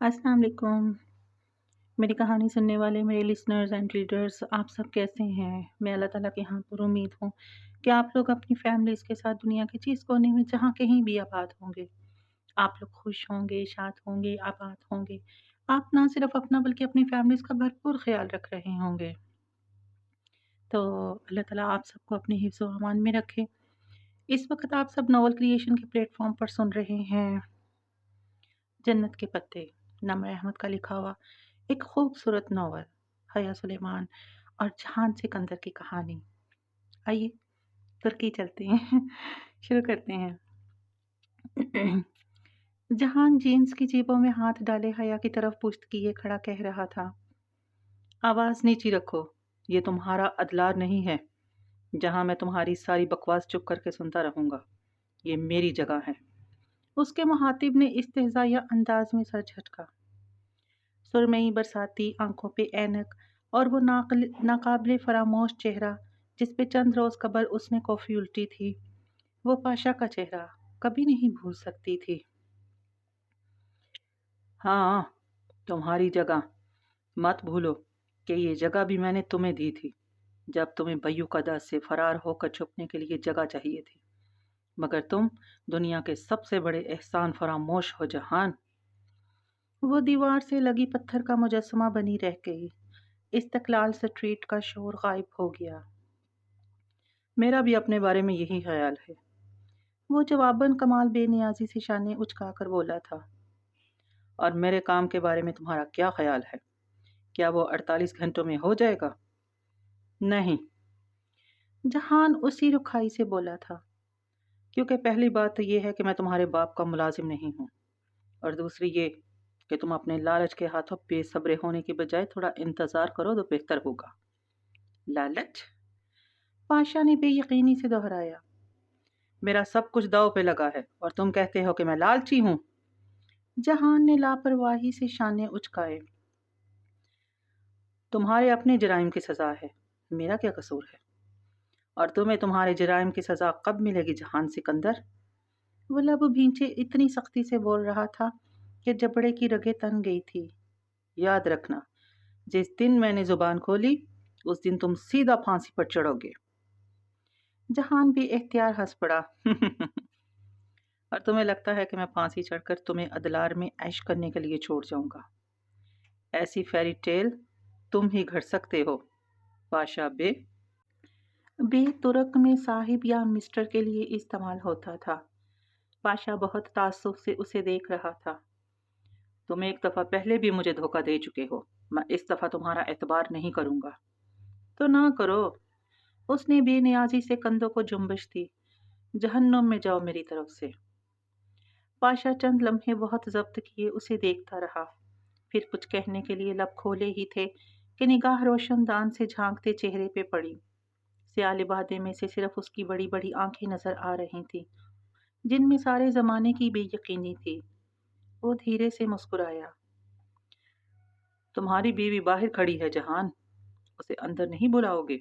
السلام علیکم۔ میری کہانی سننے والے میرے لسنرز اینڈ ریڈرز آپ سب کیسے ہیں؟ میں اللہ تعالیٰ کے یہاں پر امید ہوں کہ آپ لوگ اپنی فیملیز کے ساتھ دنیا کے جس کونے میں جہاں کہیں بھی آباد ہوں گے، آپ لوگ خوش ہوں گے، شاد ہوں گے، آباد ہوں گے۔ آپ نہ صرف اپنا بلکہ اپنی فیملیز کا بھرپور خیال رکھ رہے ہوں گے۔ تو اللہ تعالیٰ آپ سب کو اپنے حفظ و امان میں رکھے۔ اس وقت آپ سب ناول کریشن کے پلیٹ فارم پر سن رہے ہیں جنت کے پتے، نمر احمد کا لکھا ہوا ایک خوبصورت ناول، حیا سلیمان اور جہان سکندر کی کہانی۔ آئیے ترکی چلتے ہیں شروع کرتے ہیں۔ جہان جینز کی جیبوں میں ہاتھ ڈالے حیا کی طرف پشت کیے کھڑا کہہ رہا تھا، آواز نیچی رکھو، یہ تمہارا ادلار نہیں ہے جہاں میں تمہاری ساری بکواس چپ کر کے سنتا رہوں گا، یہ میری جگہ ہے۔ اس کے مخاطب نے استہزائیہ انداز میں سر جھٹکا۔ سرمئی برساتی آنکھوں پہ اینک اور وہ ناقابل فراموش چہرہ جس پہ چند روز قبل اس نے کافی الٹی تھی، وہ پاشا کا چہرہ کبھی نہیں بھول سکتی تھی۔ ہاں، تمہاری جگہ، مت بھولو کہ یہ جگہ بھی میں نے تمہیں دی تھی جب تمہیں بیو کا داس سے فرار ہو کر چھپنے کے لیے جگہ چاہیے تھی، مگر تم دنیا کے سب سے بڑے احسان فراموش ہو جہان۔ وہ دیوار سے لگی پتھر کا مجسمہ بنی رہ گئی۔ استقلال سٹریٹ کا شور غائب ہو گیا۔ میرا بھی اپنے بارے میں یہی خیال ہے، وہ جواباً کمال بے نیازی سے شانے اچکا کر بولا تھا۔ اور میرے کام کے بارے میں تمہارا کیا خیال ہے؟ کیا وہ 48 گھنٹوں میں ہو جائے گا؟ نہیں، جہان اسی رکھائی سے بولا تھا، کیونکہ پہلی بات تو یہ ہے کہ میں تمہارے باپ کا ملازم نہیں ہوں، اور دوسری یہ کہ تم اپنے لالچ کے ہاتھوں بے صبر ہونے کی بجائے تھوڑا انتظار کرو تو بہتر ہوگا۔ لالچ؟ پاشا نے بے یقینی سے دہرایا۔ میرا سب کچھ داؤ پہ لگا ہے اور تم کہتے ہو کہ میں لالچی ہوں؟ جہان نے لاپرواہی سے شانے اچکائے۔ تمہارے اپنے جرائم کی سزا ہے، میرا کیا قصور ہے؟ اور تمہیں تمہارے جرائم کی سزا کب ملے گی جہان سکندر؟ وہ لب بھینچے اتنی سختی سے بول رہا تھا کہ جبڑے کی رگیں تن گئی تھی۔ یاد رکھنا، جس دن میں نے زبان کھولی اس دن تم سیدھا پھانسی پر چڑھو گے۔ جہان بھی اختیار ہنس پڑا۔ اور تمہیں لگتا ہے کہ میں پھانسی چڑھ کر تمہیں ادلار میں عیش کرنے کے لیے چھوڑ جاؤں گا؟ ایسی فیری ٹیل تم ہی گھڑ سکتے ہو، پاشا بے۔ بے ترک میں صاحب یا مسٹر کے لیے استعمال ہوتا تھا۔ پاشا بہت تعصب سے اسے دیکھ رہا تھا۔ تم ایک دفعہ پہلے بھی مجھے دھوکہ دے چکے ہو، میں اس دفعہ تمہارا اعتبار نہیں کروں گا۔ تو نہ کرو، اس نے بے نیازی سے کندھوں کو جنبش دی۔ جہنم میں جاؤ میری طرف سے۔ پاشا چند لمحے بہت ضبط کیے اسے دیکھتا رہا، پھر کچھ کہنے کے لیے لب کھولے ہی تھے کہ نگاہ روشن دان سے جھانکتے چہرے پہ پڑی۔ سیاہ لبادے میں سے صرف اس کی بڑی بڑی آنکھیں نظر آ رہی تھیں، جن میں سارے زمانے کی بے یقینی تھی۔ وہ دھیرے سے مسکرایا۔ تمہاری بیوی باہر کھڑی ہے جہان، اسے اندر نہیں بلاؤ گے؟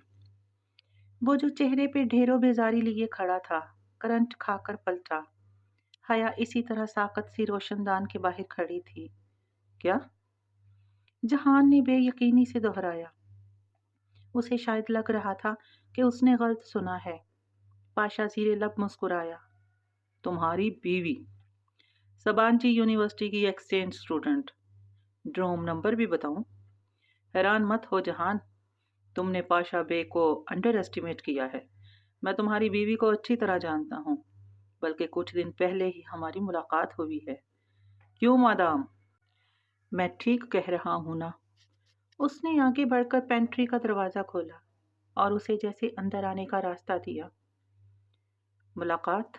وہ جو چہرے پہ ڈھیروں بیزاری لیے کھڑا تھا، کرنٹ کھا کر پلٹا۔ حیا اسی طرح ساکت سی روشن دان کے باہر کھڑی تھی۔ کیا؟ جہان نے بے یقینی سے دہرایا۔ اسے شاید لگ رہا تھا کہ اس نے غلط سنا ہے۔ پاشا زیر لب مسکرایا۔ تمہاری بیوی؟ سبانچی یونیورسٹی کی ایکسچینج اسٹوڈنٹ۔ ڈروم نمبر بھی بتاؤں؟ حیران مت ہو جہان، تم نے پاشا بے کو انڈر ایسٹیمیٹ کیا ہے۔ میں تمہاری بیوی کو اچھی طرح جانتا ہوں، بلکہ کچھ دن پہلے ہی ہماری ملاقات ہوئی ہے۔ کیوں مادام؟ میں ٹھیک کہہ رہا ہوں نا؟ اس نے آگے بڑھ کر پینٹری کا دروازہ کھولا اور اسے جیسے اندر آنے کا راستہ دیا۔ ملاقات؟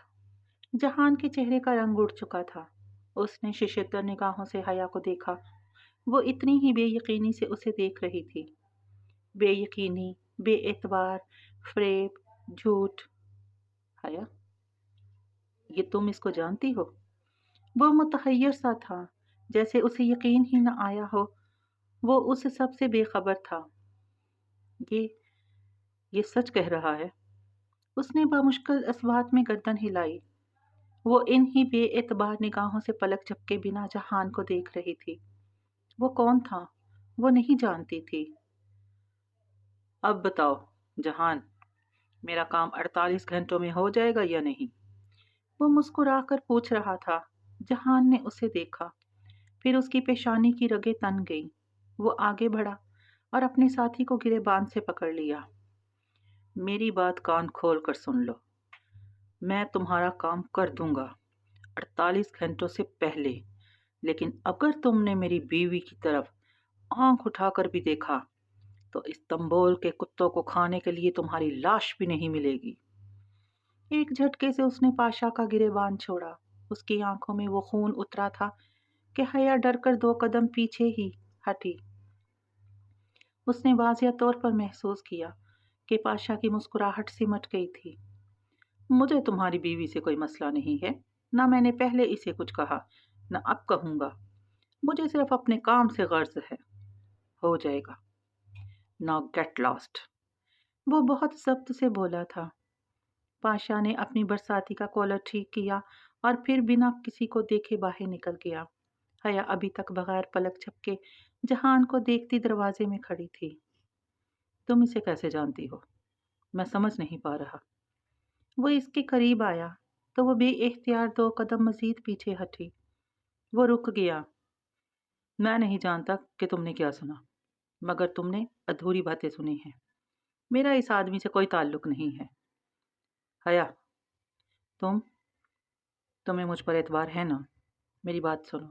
جہان کے چہرے کا رنگ اڑ چکا تھا۔ اس نے ششدر نگاہوں سے حیا کو دیکھا۔ وہ اتنی ہی بے یقینی سے اسے دیکھ رہی تھی۔ بے یقینی، بے اعتبار، فریب، جھوٹ۔ حیا، یہ تم اس کو جانتی ہو؟ وہ متحیر سا تھا، جیسے اسے یقین ہی نہ آیا ہو وہ اس سب سے بے خبر تھا۔ یہ سچ کہہ رہا ہے؟ اس نے بامشکل اثبات میں گردن ہلائی۔ وہ انہی بے اعتبار نگاہوں سے پلک جھپکے بنا جہان کو دیکھ رہی تھی۔ وہ کون تھا؟ وہ نہیں جانتی تھی۔ اب بتاؤ جہان، میرا کام 48 گھنٹوں میں ہو جائے گا یا نہیں؟ وہ مسکرا کر پوچھ رہا تھا۔ جہان نے اسے دیکھا، پھر اس کی پیشانی کی رگیں تن گئیں۔ وہ آگے بڑھا اور اپنے ساتھی کو گریبان سے پکڑ لیا۔ میری بات کان کھول کر سن لو، میں تمہارا کام کر دوں گا 48 گھنٹوں سے پہلے، لیکن اگر تم نے میری بیوی کی طرف آنکھ اٹھا کر بھی دیکھا تو استنبول کے کتوں کو کھانے کے لیے تمہاری لاش بھی نہیں ملے گی۔ ایک جھٹکے سے اس نے پاشا کا گریبان چھوڑا۔ اس کی آنکھوں میں وہ خون اترا تھا کہ حیا ڈر کر 2 قدم پیچھے ہی ہٹی۔ اس نے واضح طور پر محسوس کیا کہ پاشا کی مسکراہٹ سمٹ گئی تھی۔ مجھے تمہاری بیوی سے کوئی مسئلہ نہیں ہے، نہ میں نے پہلے اسے کچھ کہا، نہ اب کہوں گا۔ مجھے صرف اپنے کام سے غرض ہے۔ ہو جائے گا۔ Now get lost۔ وہ بہت ضبط سے بولا تھا۔ پاشا نے اپنی برساتی کا کالر ٹھیک کیا اور پھر بنا کسی کو دیکھے باہر نکل گیا۔ حیا ابھی تک بغیر پلک جھپکے جہان کو دیکھتی دروازے میں کھڑی تھی۔ تم اسے کیسے جانتی ہو؟ میں سمجھ نہیں پا رہا۔ وہ اس کے قریب آیا تو وہ بے اختیار 2 قدم مزید پیچھے ہٹی۔ وہ رک گیا۔ میں نہیں جانتا کہ تم نے کیا سنا، مگر تم نے ادھوری باتیں سنی ہیں۔ میرا اس آدمی سے کوئی تعلق نہیں ہے۔ حیا، تمہیں مجھ پر اعتبار ہے نا؟ میری بات سنو۔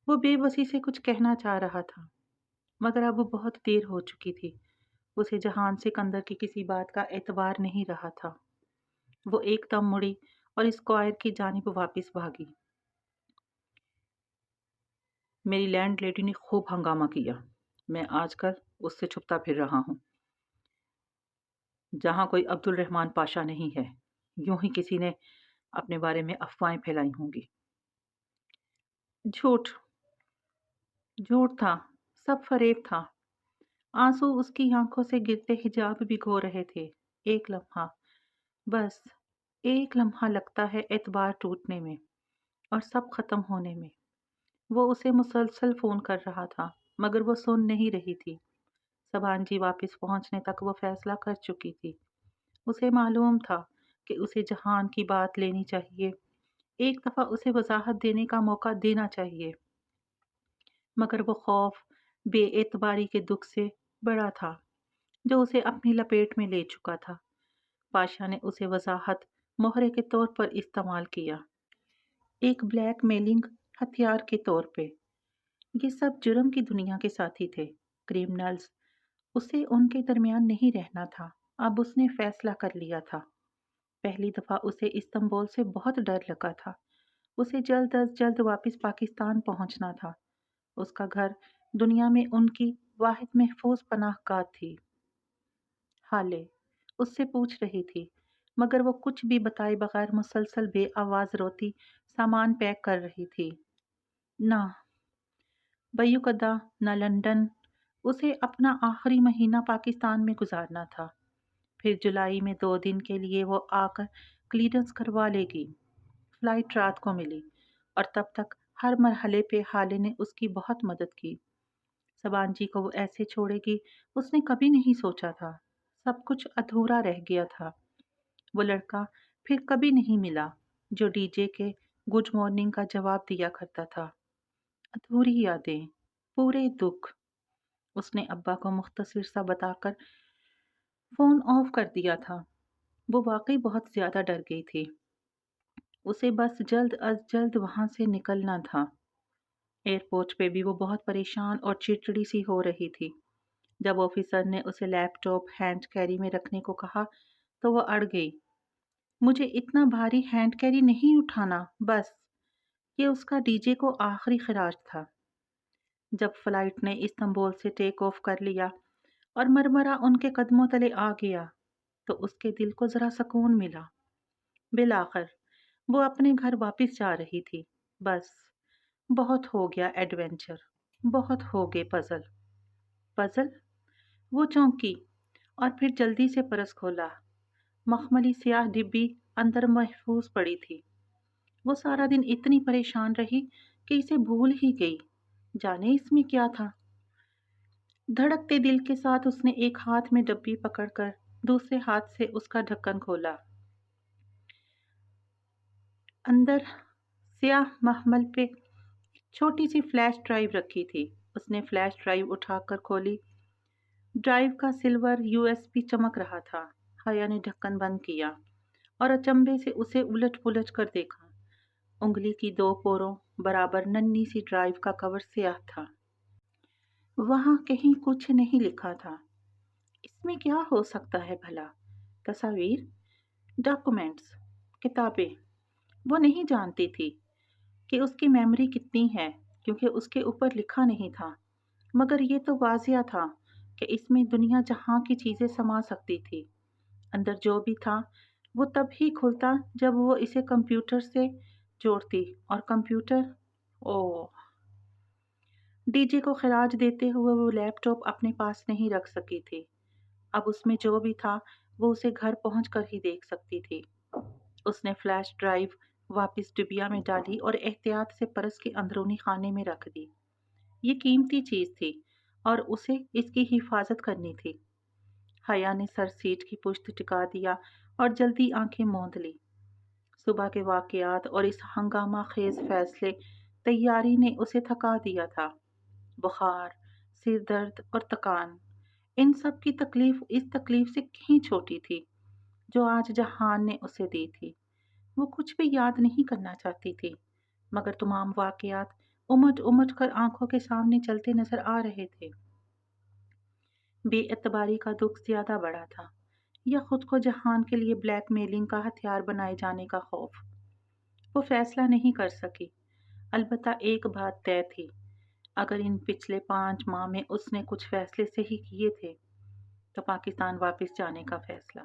وہ بے بسی سے کچھ کہنا چاہ رہا تھا، مگر اب وہ بہت دیر ہو چکی تھی۔ اسے جہان سکندر کی کسی بات کا اعتبار نہیں رہا تھا۔ وہ ایک دم مڑی اور اسکوائر کی جانب واپس بھاگی۔ میری لینڈ لیڈی نے خوب ہنگامہ کیا۔ میں آج کل اس سے چھپتا پھر رہا ہوں۔ جہاں کوئی عبد الرحمن پاشا نہیں ہے، یوں ہی کسی نے اپنے بارے میں افواہیں پھیلائی ہوں گی۔ جھوٹ جھوٹ تھا، سب فریب تھا۔ آنسو اس کی آنکھوں سے گرتے حجاب بھگو رہے تھے۔ ایک لمحہ، بس ایک لمحہ لگتا ہے اعتبار ٹوٹنے میں اور سب ختم ہونے میں۔ وہ اسے مسلسل فون کر رہا تھا، مگر وہ سن نہیں رہی تھی۔ سبانجی واپس پہنچنے تک وہ فیصلہ کر چکی تھی۔ اسے معلوم تھا کہ اسے جہان کی بات لینی چاہیے، ایک دفعہ اسے وضاحت دینے کا موقع دینا چاہیے، مگر وہ خوف بے اعتباری کے دکھ سے بڑا تھا جو اسے اپنی لپیٹ میں لے چکا تھا۔ پاشا نے اسے وضاحت مہرے کے طور پر استعمال کیا، ایک بلیک میلنگ ہتھیار کے طور پہ۔ یہ سب جرم کی دنیا کے ساتھی تھے، کرمنلز۔ اسے ان کے درمیان نہیں رہنا تھا۔ اب اس نے فیصلہ کر لیا تھا۔ پہلی دفعہ اسے استنبول سے بہت ڈر لگا تھا۔ اسے جلد از جلد واپس پاکستان پہنچنا تھا۔ اس کا گھر دنیا میں ان کی واحد محفوظ پناہ گاہ تھی۔ حالے اس سے پوچھ رہی تھی، مگر وہ کچھ بھی بتائے بغیر مسلسل بے آواز روتی سامان پیک کر رہی تھی۔ نہ بیوقدہ نہ لندن۔ اسے اپنا آخری مہینہ پاکستان میں گزارنا تھا، پھر جولائی میں 2 دن کے لیے وہ آ کر کلیئرنس کروا لے گی۔ فلائٹ رات کو ملی اور تب تک ہر مرحلے پہ حالے نے اس کی بہت مدد کی۔ سبانجی کو وہ ایسے چھوڑے گی اس نے کبھی نہیں سوچا تھا۔ سب کچھ ادھورا رہ گیا تھا۔ وہ لڑکا پھر کبھی نہیں ملا جو ڈی جے کے گڈ مارننگ کا جواب دیا کرتا تھا۔ ادھوری یادیں، پورے دکھ۔ اس نے ابا کو مختصر سا بتا کر فون آف کر دیا تھا۔ وہ واقعی بہت زیادہ ڈر گئی تھی۔ اسے بس جلد از جلد وہاں سے نکلنا تھا۔ ایئرپورٹ پہ بھی وہ بہت پریشان اور چڑچڑی سی ہو رہی تھی۔ جب آفیسر نے اسے لیپ ٹاپ ہینڈ کیری میں رکھنے کو کہا تو وہ اڑ گئی۔ مجھے اتنا بھاری ہینڈ کیری نہیں اٹھانا، بس۔ یہ اس کا ڈی جے کو آخری خراج تھا۔ جب فلائٹ نے استنبول سے ٹیک آف کر لیا اور مرمرہ ان کے قدموں تلے آ گیا تو اس کے دل کو ذرا سکون ملا۔ بالآخر وہ اپنے گھر واپس جا رہی تھی۔ بس بہت ہو گیا ایڈونچر، بہت ہو گئے پزل۔ پزل؟ وہ چونکی اور پھر جلدی سے پرس کھولا۔ مخملی سیاہ ڈبی اندر محفوظ پڑی تھی۔ وہ سارا دن اتنی پریشان رہی کہ اسے بھول ہی گئی۔ جانے اس میں کیا تھا؟ دھڑکتے دل کے ساتھ اس نے ایک ہاتھ میں ڈبی پکڑ کر دوسرے ہاتھ سے اس کا ڈھکن کھولا۔ اندر سیاہ محمل پہ چھوٹی سی فلیش ڈرائیو رکھی تھی۔ اس نے فلیش ڈرائیو اٹھا کر کھولی۔ ڈرائیو کا سلور USB چمک رہا تھا۔ حیا نے ڈھکن بند کیا اور اچنبے سے اسے الٹ پلٹ کر دیکھا۔ انگلی کی 2 پوروں برابر ننھی سی ڈرائیو کا کور سیاہ تھا۔ وہاں کہیں کچھ نہیں لکھا تھا۔ اس میں کیا ہو سکتا ہے بھلا؟ تصاویر؟ ڈاکومنٹس؟ کتابیں؟ وہ نہیں جانتی تھی کہ اس کی میموری کتنی ہے کیونکہ اس کے اوپر لکھا نہیں تھا، مگر یہ تو واضح تھا کہ اس میں دنیا جہاں کی چیزیں سما سکتی تھی۔ اندر جو بھی تھا وہ تب ہی کھلتا جب وہ اسے کمپیوٹر سے جوڑتی، اور کمپیوٹر ڈی جے کو خراج دیتے ہوئے وہ لیپ ٹاپ اپنے پاس نہیں رکھ سکی تھی۔ اب اس میں جو بھی تھا وہ اسے گھر پہنچ کر ہی دیکھ سکتی تھی۔ اس نے فلیش ڈرائیو واپس ڈبیا میں ڈالی اور احتیاط سے پرس کے اندرونی خانے میں رکھ دی۔ یہ قیمتی چیز تھی اور اسے اس کی حفاظت کرنی تھی۔ حیا نے سر سیٹ کی پشت ٹکا دیا اور جلدی آنکھیں موند لی۔ صبح کے واقعات اور اس ہنگامہ خیز فیصلے تیاری نے اسے تھکا دیا تھا۔ بخار، سر درد اور تکان، ان سب کی تکلیف اس تکلیف سے کہیں چھوٹی تھی جو آج جہان نے اسے دی تھی۔ وہ کچھ بھی یاد نہیں کرنا چاہتی تھی، مگر تمام واقعات امٹ امٹ کر آنکھوں کے سامنے چلتے نظر آ رہے تھے۔ بے اعتباری کا دکھ زیادہ بڑا تھا، یا خود کو جہان کے لیے بلیک میلنگ کا ہتھیار بنائے جانے کا خوف۔ وہ فیصلہ نہیں کر سکی۔ البتہ ایک بات طے تھی، اگر ان پچھلے 5 ماہ میں اس نے کچھ فیصلے صحیح کیے تھے تو پاکستان واپس جانے کا فیصلہ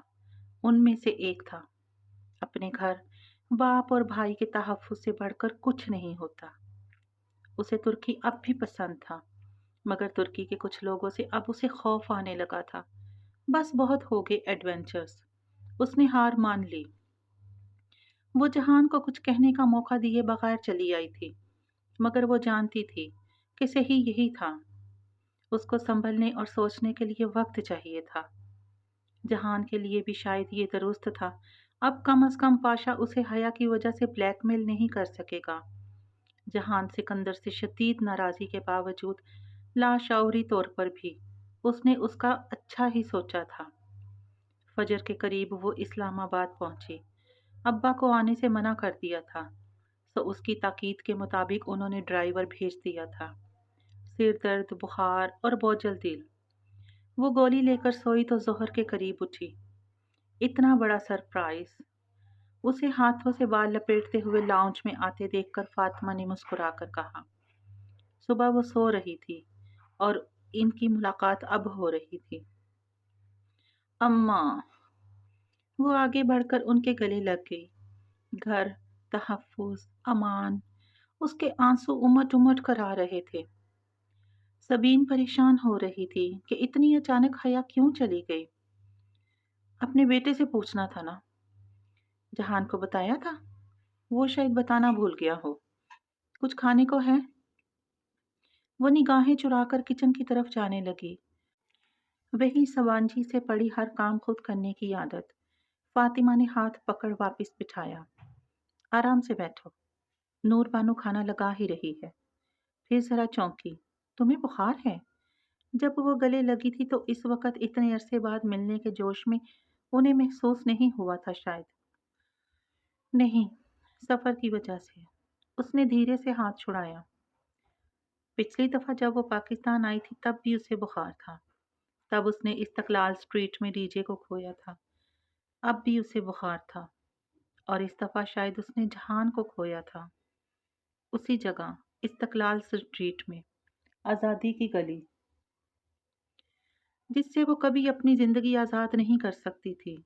ان میں سے ایک تھا۔ اپنے گھر، باپ اور بھائی کے تحفظ سے بڑھ کر کچھ نہیں ہوتا۔ اسے ترکی اب بھی پسند تھا، مگر ترکی کے کچھ لوگوں سے اب اسے خوف آنے لگا تھا۔ بس بہت ہو گئے ایڈونچرز۔ اس نے ہار مان لی۔ وہ جہان کو کچھ کہنے کا موقع دیے بغیر چلی آئی تھی، مگر وہ جانتی تھی کہ صحیح یہی تھا۔ اس کو سنبھلنے اور سوچنے کے لیے وقت چاہیے تھا۔ جہان کے لیے بھی شاید یہ درست تھا۔ اب کم از کم پاشا اسے حیا کی وجہ سے بلیک میل نہیں کر سکے گا۔ جہان سکندر سے شدید ناراضی کے باوجود لاشعوری طور پر بھی اس نے اس کا اچھا ہی سوچا تھا۔ فجر کے قریب وہ اسلام آباد پہنچی۔ ابا کو آنے سے منع کر دیا تھا، سو اس کی تاکید کے مطابق انہوں نے ڈرائیور بھیج دیا تھا۔ سر درد، بخار اور بوجھل دل۔ وہ گولی لے کر سوئی تو ظہر کے قریب اٹھی۔ اتنا بڑا سرپرائز! اسے ہاتھوں سے بال لپیٹتے ہوئے لاؤنج میں آتے دیکھ کر فاطمہ نے مسکرا کر کہا۔ صبح وہ سو رہی تھی اور ان کی ملاقات اب ہو رہی تھی۔ اماں! وہ آگے بڑھ کر ان کے گلے لگ گئی۔ گھر، تحفظ، امان، اس کے آنسو امٹ امٹ کر آ رہے تھے۔ سبین پریشان ہو رہی تھی کہ اتنی اچانک حیا کیوں چلی گئی۔ اپنے بیٹے سے پوچھنا تھا نا۔ جہان کو بتایا تھا؟ وہ شاید بتانا بھول گیا ہو۔ کچھ کھانے کو ہے؟ وہ نگاہیں چرا کر کچن کی طرف جانے لگی۔ وہی سوانجی سے پڑی ہر کام خود کرنے کی عادت۔ فاطمہ نے ہاتھ پکڑ واپس بٹھایا۔ آرام سے بیٹھو، نور بانو کھانا لگا ہی رہی ہے۔ پھر ذرا چونکی، تمہیں بخار ہے؟ جب وہ گلے لگی تھی تو اس وقت اتنے عرصے بعد ملنے کے جوش میں انہیں محسوس نہیں ہوا تھا شاید۔ نہیں، سفر کی وجہ سے۔ اس نے دھیرے سے ہاتھ چھڑایا۔ پچھلی دفعہ جب وہ پاکستان آئی تھی تب بھی اسے بخار تھا۔ تب اس نے استقلال اسٹریٹ میں ڈی جے کو کھویا تھا۔ اب بھی اسے بخار تھا، اور اس دفعہ شاید اس نے جہان کو کھویا تھا۔ اسی جگہ، استقلال اسٹریٹ میں، آزادی کی گلی، جس سے وہ کبھی اپنی زندگی آزاد نہیں کر سکتی تھی۔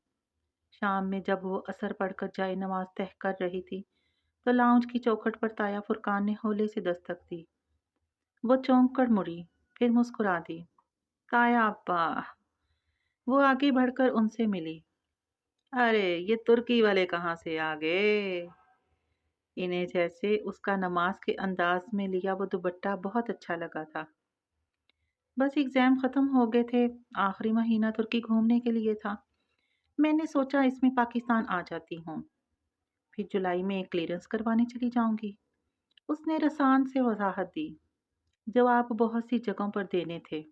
شام میں جب وہ عصر پڑھ کر جائے نماز طے کر رہی تھی تو لاؤنج کی چوکھٹ پر تایا فرقان نے ہولے سے دستک دی۔ وہ چونک کر مڑی، پھر مسکرا دی۔ تایا ابا! وہ آگے بڑھ کر ان سے ملی۔ ارے یہ ترکی والے کہاں سے آ گئے؟ انہیں جیسے اس کا نماز کے انداز میں لیا وہ دوپٹہ بہت اچھا لگا تھا۔ بس ایگزام ختم ہو گئے تھے، آخری مہینہ ترکی گھومنے کے لیے تھا۔ میں نے سوچا اس میں پاکستان آ جاتی ہوں، پھر جولائی میں کلیئرنس کروانے چلی جاؤں گی۔ اس نے رسان سے وضاحت دی، جواب بہت سی جگہوں پر دینے تھے۔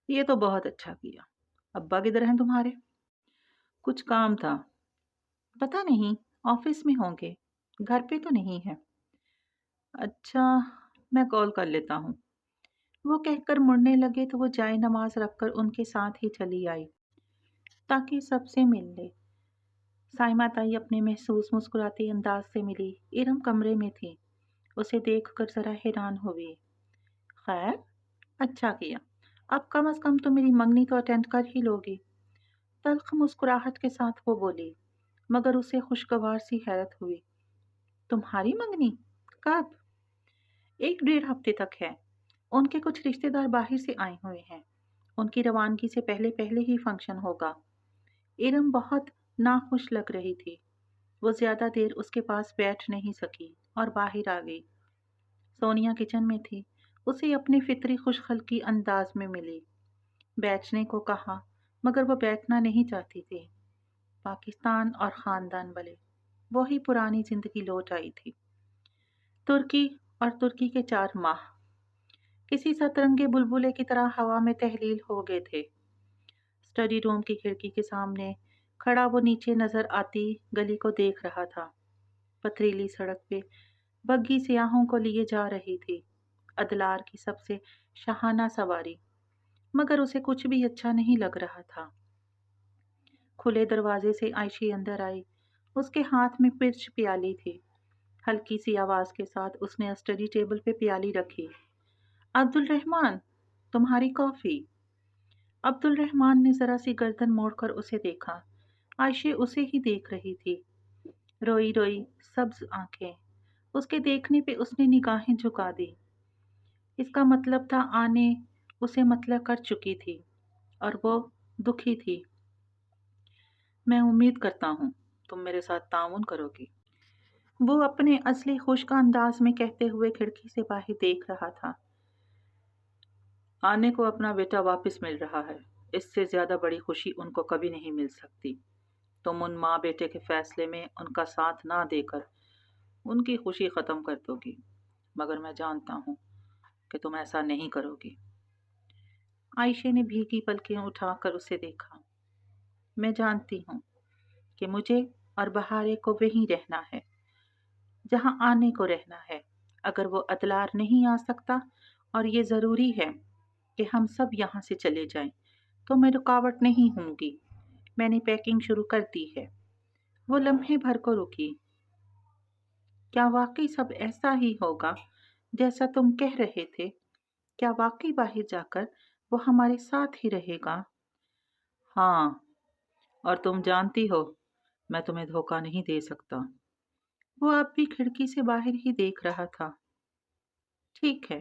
یہ تو بہت اچھا کیا۔ ابا کدھر ہیں تمہارے؟ کچھ کام تھا۔ پتہ نہیں، آفس میں ہوں گے، گھر پہ تو نہیں ہے۔ اچھا، میں کال کر لیتا ہوں۔ وہ کہہ کر مڑنے لگے تو وہ جائے نماز رکھ کر ان کے ساتھ ہی چلی آئی تاکہ سب سے مل لے۔ سائمہ تائی اپنے محسوس مسکراتے انداز سے ملی۔ ارم کمرے میں تھی، اسے دیکھ کر ذرا حیران ہوئی۔ خیر، اچھا کیا، اب کم از کم تم میری منگنی تو اٹینڈ کر ہی لوگی۔ تلخ مسکراہٹ کے ساتھ وہ بولی، مگر اسے خوشگوار سی حیرت ہوئی۔ تمہاری منگنی؟ کب؟ 1 ڈیڑھ ہفتے تک ہے۔ ان کے کچھ رشتے دار باہر سے آئے ہوئے ہیں، ان کی روانگی سے پہلے پہلے ہی فنکشن ہوگا۔ ارم بہت ناخوش لگ رہی تھی، وہ زیادہ دیر اس کے پاس بیٹھ نہیں سکی اور باہر آ گئی۔ سونیا کچن میں تھی، اسے اپنے فطری خوش خلقی انداز میں ملی۔ بیٹھنے کو کہا، مگر وہ بیٹھنا نہیں چاہتی تھی۔ پاکستان اور خاندان والے، وہی پرانی زندگی لوٹ آئی تھی۔ ترکی اور ترکی کے 4 ماہ کسی سترنگے بلبلے کی طرح ہوا میں تحلیل ہو گئے تھے۔ اسٹڈی روم کی کھڑکی کے سامنے کھڑا وہ نیچے نظر آتی گلی کو دیکھ رہا تھا۔ پتھریلی سڑک پہ بگی سیاحوں کو لیے جا رہی تھی، ادلار کی سب سے شاہانہ سواری، مگر اسے کچھ بھی اچھا نہیں لگ رہا تھا۔ کھلے دروازے سے عائشی اندر آئی، اس کے ہاتھ میں پرچ پیالی تھی۔ ہلکی سی آواز کے ساتھ اس نے اسٹڈی ٹیبل پہ پیالی رکھی۔ عبد الرحمن، تمہاری کافی۔ عبد الرحمن نے ذرا سی گردن موڑ کر اسے دیکھا۔ عائشہ اسے ہی دیکھ رہی تھی، روئی روئی سبز آنکھیں۔ اس کے دیکھنے پہ اس نے نگاہیں جھکا دی۔ اس کا مطلب تھا آنے اسے مطلع کر چکی تھی اور وہ دکھی تھی۔ میں امید کرتا ہوں تم میرے ساتھ تعاون کرو گی، وہ اپنے اصلی خشک انداز میں کہتے ہوئے کھڑکی سے باہر دیکھ رہا تھا۔ آنے کو اپنا بیٹا واپس مل رہا ہے، اس سے زیادہ بڑی خوشی ان کو کبھی نہیں مل سکتی۔ تم ان ماں بیٹے کے فیصلے میں ان کا ساتھ نہ دے کر ان کی خوشی ختم کر دو گی، مگر میں جانتا ہوں کہ تم ایسا نہیں کرو گی۔ عائشہ نے بھیگی پلکیں اٹھا کر اسے دیکھا۔ میں جانتی ہوں کہ مجھے اور بہارے کو وہیں رہنا ہے جہاں آنے کو رہنا ہے۔ اگر وہ ادلار نہیں آ سکتا اور یہ ضروری ہے کہ ہم سب یہاں سے چلے جائیں تو میں رکاوٹ نہیں ہوں گی۔ میں نے پیکنگ شروع کر دی ہے۔ وہ لمحے بھر کو رکی۔ کیا واقعی سب ایسا ہی ہوگا جیسا تم کہہ رہے تھے؟ کیا واقعی باہر جا کر وہ ہمارے ساتھ ہی رہے گا؟ ہاں، اور تم جانتی ہو میں تمہیں دھوکہ نہیں دے سکتا۔ وہ اب بھی کھڑکی سے باہر ہی دیکھ رہا تھا۔ ٹھیک ہے،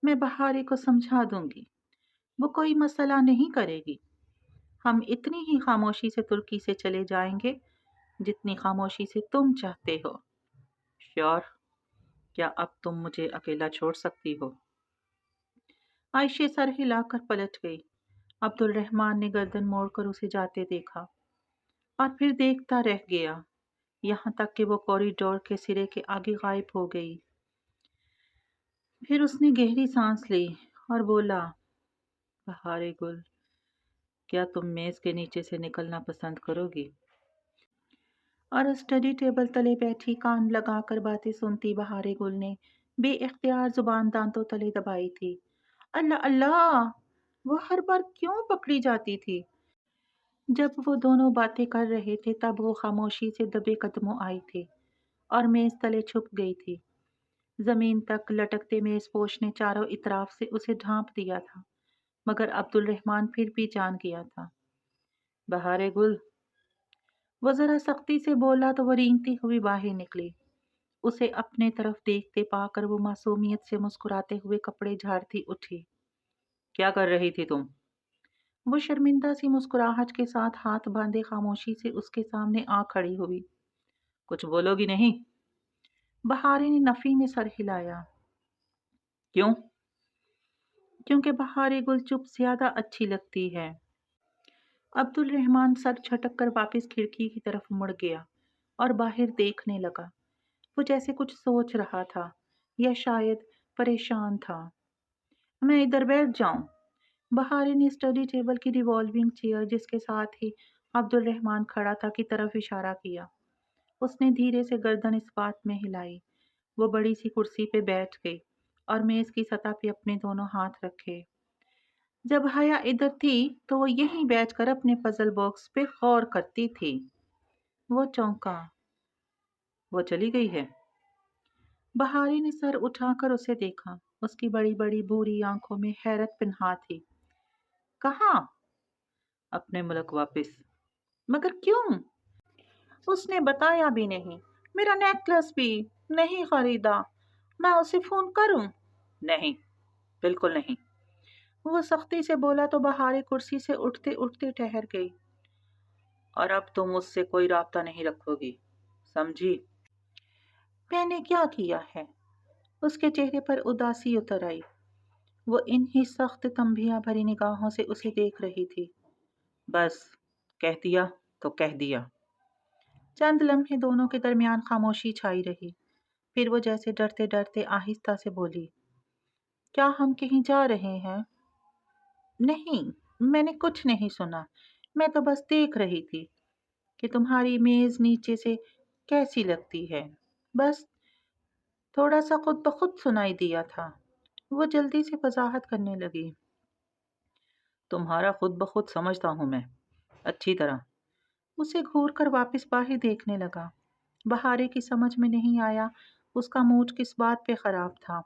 میں بہارے کو سمجھا دوں گی، وہ کوئی مسئلہ نہیں کرے گی۔ ہم اتنی ہی خاموشی سے ترکی سے چلے جائیں گے جتنی خاموشی سے تم چاہتے ہو۔ شیور؟ کیا اب تم مجھے اکیلا چھوڑ سکتی ہو؟ عائشہ سر ہلا کر پلٹ گئی۔ عبد الرحمن نے گردن موڑ کر اسے جاتے دیکھا اور پھر دیکھتا رہ گیا یہاں تک کہ وہ کوریڈور کے سرے کے آگے غائب ہو گئی۔ پھر اس نے گہری سانس لی اور بولا، بہارے گل، کیا تم میز کے نیچے سے نکلنا پسند کرو گی؟ اور اسٹڈی ٹیبل تلے بیٹھی کان لگا کر باتیں سنتی بہارے گل نے بے اختیار زبان دانتوں تلے دبائی تھی۔ اللہ اللہ، وہ ہر بار کیوں پکڑی جاتی تھی؟ جب وہ دونوں باتیں کر رہے تھے تب وہ خاموشی سے دبے قدموں آئی تھی اور میز تلے چھپ گئی تھی۔ زمین تک لٹکتے میز پوش نے چاروں اطراف سے اسے ڈھانپ دیا تھا، مگر عبد الرحمن پھر بھی جان گیا تھا۔ بہارے گل، وہ ذرا سختی سے بولا تو وہ رینگتی ہوئی باہر نکلی۔ اسے اپنے طرف دیکھتے پا کر وہ معصومیت سے مسکراتے ہوئے کپڑے جھاڑتی اٹھی۔ کیا کر رہی تھی تم؟ وہ شرمندہ سی مسکراہٹ کے ساتھ ہاتھ باندھے خاموشی سے اس کے سامنے آ کھڑی ہوئی۔ کچھ بولو گی نہیں؟ بہارے نے نفی میں سر ہلایا۔ کیوں؟ کیونکہ بہارے گل چپ زیادہ اچھی لگتی ہے۔ عبد الرحمن سر جھٹک کر واپس کھڑکی کی طرف مڑ گیا اور باہر دیکھنے لگا۔ وہ جیسے کچھ سوچ رہا تھا یا شاید پریشان تھا۔ میں ادھر بیٹھ جاؤں؟ بہارے نے اسٹڈی ٹیبل کی ریوالونگ چیئر جس کے ساتھ ہی عبد الرحمن کھڑا تھا کی طرف اشارہ کیا۔ اس نے دھیرے سے گردن اس بات میں ہلائی۔ وہ بڑی سی کرسی پہ بیٹھ گئی اور میز کی سطح پہ اپنے دونوں ہاتھ رکھے۔ جب حیا ادھر تھی تو وہ یہیں بیٹھ کر اپنے پزل باکس پہ غور کرتی تھی۔ وہ چونکا۔ وہ چلی گئی ہے؟ بہاری نے سر اٹھا کر اسے دیکھا۔ اس کی بڑی بڑی بھوری آنکھوں میں حیرت پنہا تھی۔ کہاں؟ اپنے ملک واپس۔ مگر کیوں؟ اس نے بتایا بھی نہیں۔ میرا نیکلس بھی نہیں خریدا۔ میں اسے فون کروں؟ نہیں، بالکل نہیں۔ وہ سختی سے بولا تو بہارے کرسی سے اٹھتے اٹھتے ٹھہر گئی۔ اور اب تم اس سے کوئی رابطہ نہیں رکھو گی، سمجھی؟ میں نے کیا کیا ہے؟ اس کے چہرے پر اداسی اتر آئی۔ وہ انہی سخت تنبیہ بھری نگاہوں سے اسے دیکھ رہی تھی۔ بس کہہ دیا تو کہہ دیا۔ چند لمحے دونوں کے درمیان خاموشی چھائی رہی۔ پھر وہ جیسے ڈرتے ڈرتے آہستہ سے بولی، کیا ہم کہیں جا رہے ہیں؟ نہیں، میں نے کچھ نہیں سنا۔ میں تو بس دیکھ رہی تھی کہ تمہاری میز نیچے سے کیسی لگتی ہے۔ بس تھوڑا سا خود بخود سنائی دیا تھا۔ وہ جلدی سے وضاحت کرنے لگی۔ تمہارا خود بخود سمجھتا ہوں میں، اچھی طرح۔ اسے گھور کر واپس باہر دیکھنے لگا۔ بہارے کی سمجھ میں نہیں آیا اس کا موڈ کس بات پہ خراب تھا۔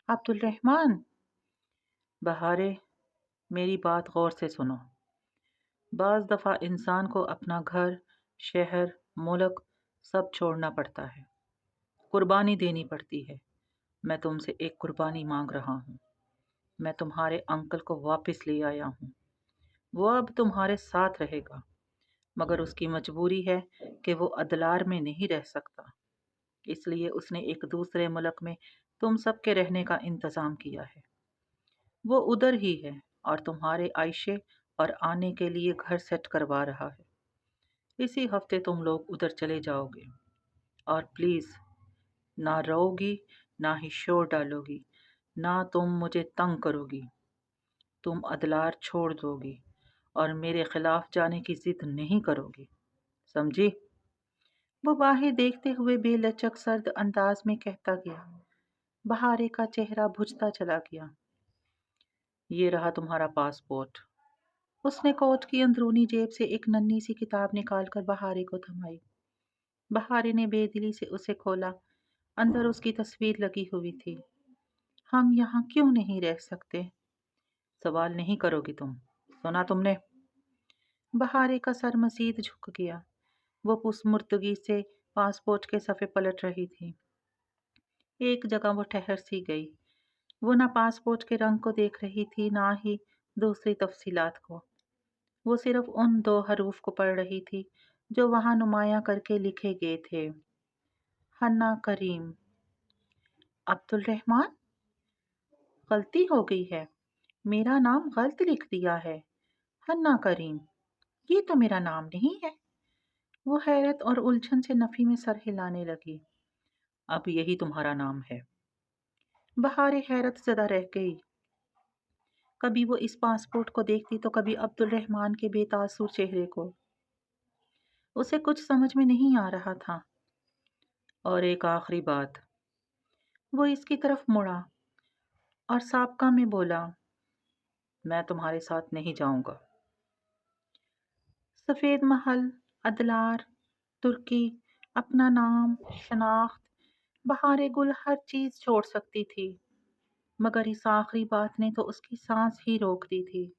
عبد الرحمن! بہارے، میری بات غور سے سنو۔ بعض دفعہ انسان کو اپنا گھر، شہر، ملک سب چھوڑنا پڑتا ہے، قربانی دینی پڑتی ہے۔ میں تم سے ایک قربانی مانگ رہا ہوں۔ میں تمہارے انکل کو واپس لے آیا ہوں۔ وہ اب تمہارے ساتھ رہے گا، مگر اس کی مجبوری ہے کہ وہ ادلار میں نہیں رہ سکتا۔ اس لیے اس نے ایک دوسرے ملک میں تم سب کے رہنے کا انتظام کیا ہے۔ وہ ادھر ہی ہے اور تمہارے عائشے اور آنے کے لیے گھر سیٹ کروا رہا ہے۔ اسی ہفتے تم لوگ ادھر چلے جاؤ گے، اور پلیز نہ رو گی، نہ ہی شور ڈالو گی، نہ تم مجھے تنگ کرو گی۔ تم ادلار چھوڑ دو گی اور میرے خلاف جانے کی ضد نہیں کرو گی، سمجھی؟ وہ باہر دیکھتے ہوئے بے لچک سرد انداز میں کہتا گیا۔ بہارے کا چہرہ بجھتا چلا گیا۔ یہ رہا تمہارا پاسپورٹ۔ اس نے کوٹ کی اندرونی جیب سے ایک ننھی سی کتاب نکال کر بہارے کو تھمائی۔ بہارے نے بے دلی سے اسے کھولا۔ اندر اس کی تصویر لگی ہوئی تھی۔ ہم یہاں کیوں نہیں رہ سکتے؟ سوال نہیں کرو گی تم، سنا تم نے؟ بہارے کا سر مزید جھک گیا۔ وہ پسمردگی سے پاسپورٹ کے صفحے پلٹ رہی تھی۔ ایک جگہ وہ ٹھہر سی گئی۔ وہ نہ پاسپورٹ کے رنگ کو دیکھ رہی تھی، نہ ہی دوسری تفصیلات کو۔ وہ صرف ان دو حروف کو پڑھ رہی تھی جو وہاں نمایاں کر کے لکھے گئے تھے۔ حنا کریم۔ عبد الرحمن؟ غلطی ہو گئی ہے، میرا نام غلط لکھ دیا ہے۔ حنا کریم، یہ تو میرا نام نہیں ہے۔ وہ حیرت اور الجھن سے نفی میں سر ہلانے لگی۔ اب یہی تمہارا نام ہے۔ بہارے حیرت زدہ رہ گئی۔ کبھی وہ اس پاسپورٹ کو دیکھتی تو کبھی عبد الرحمن کے بے تاثر چہرے کو۔ اسے کچھ سمجھ میں نہیں آ رہا تھا۔ اور ایک آخری بات۔ وہ اس کی طرف مڑا اور سابقہ میں بولا، میں تمہارے ساتھ نہیں جاؤں گا۔ سفید محل، ادلار، ترکی، اپنا نام، شناخت، بہارے گل ہر چیز چھوڑ سکتی تھی، مگر اس آخری بات نے تو اس کی سانس ہی روک دی تھی۔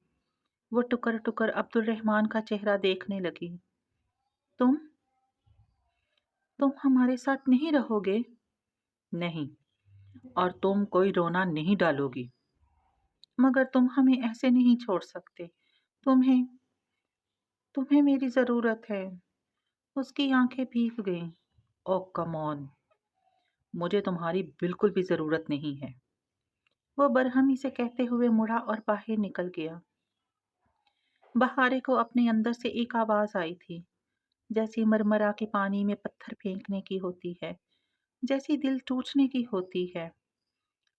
وہ ٹکر ٹکر عبد الرحمن کا چہرہ دیکھنے لگی۔ تم ہمارے ساتھ نہیں رہو گے؟ نہیں، اور تم کوئی رونا نہیں ڈالو گی۔ مگر تم ہمیں ایسے نہیں چھوڑ سکتے۔ تمہیں میری ضرورت ہے۔ اس کی آنکھیں بھیگ گئیں۔ او کم آن! مجھے تمہاری بالکل بھی ضرورت نہیں ہے۔ وہ برہمی سے کہتے ہوئے مڑا اور باہر نکل گیا۔ بہارے کو اپنے اندر سے ایک آواز آئی تھی، جیسی مرمرا کے پانی میں پتھر پھینکنے کی ہوتی ہے، جیسی دل ٹوٹنے کی ہوتی ہے۔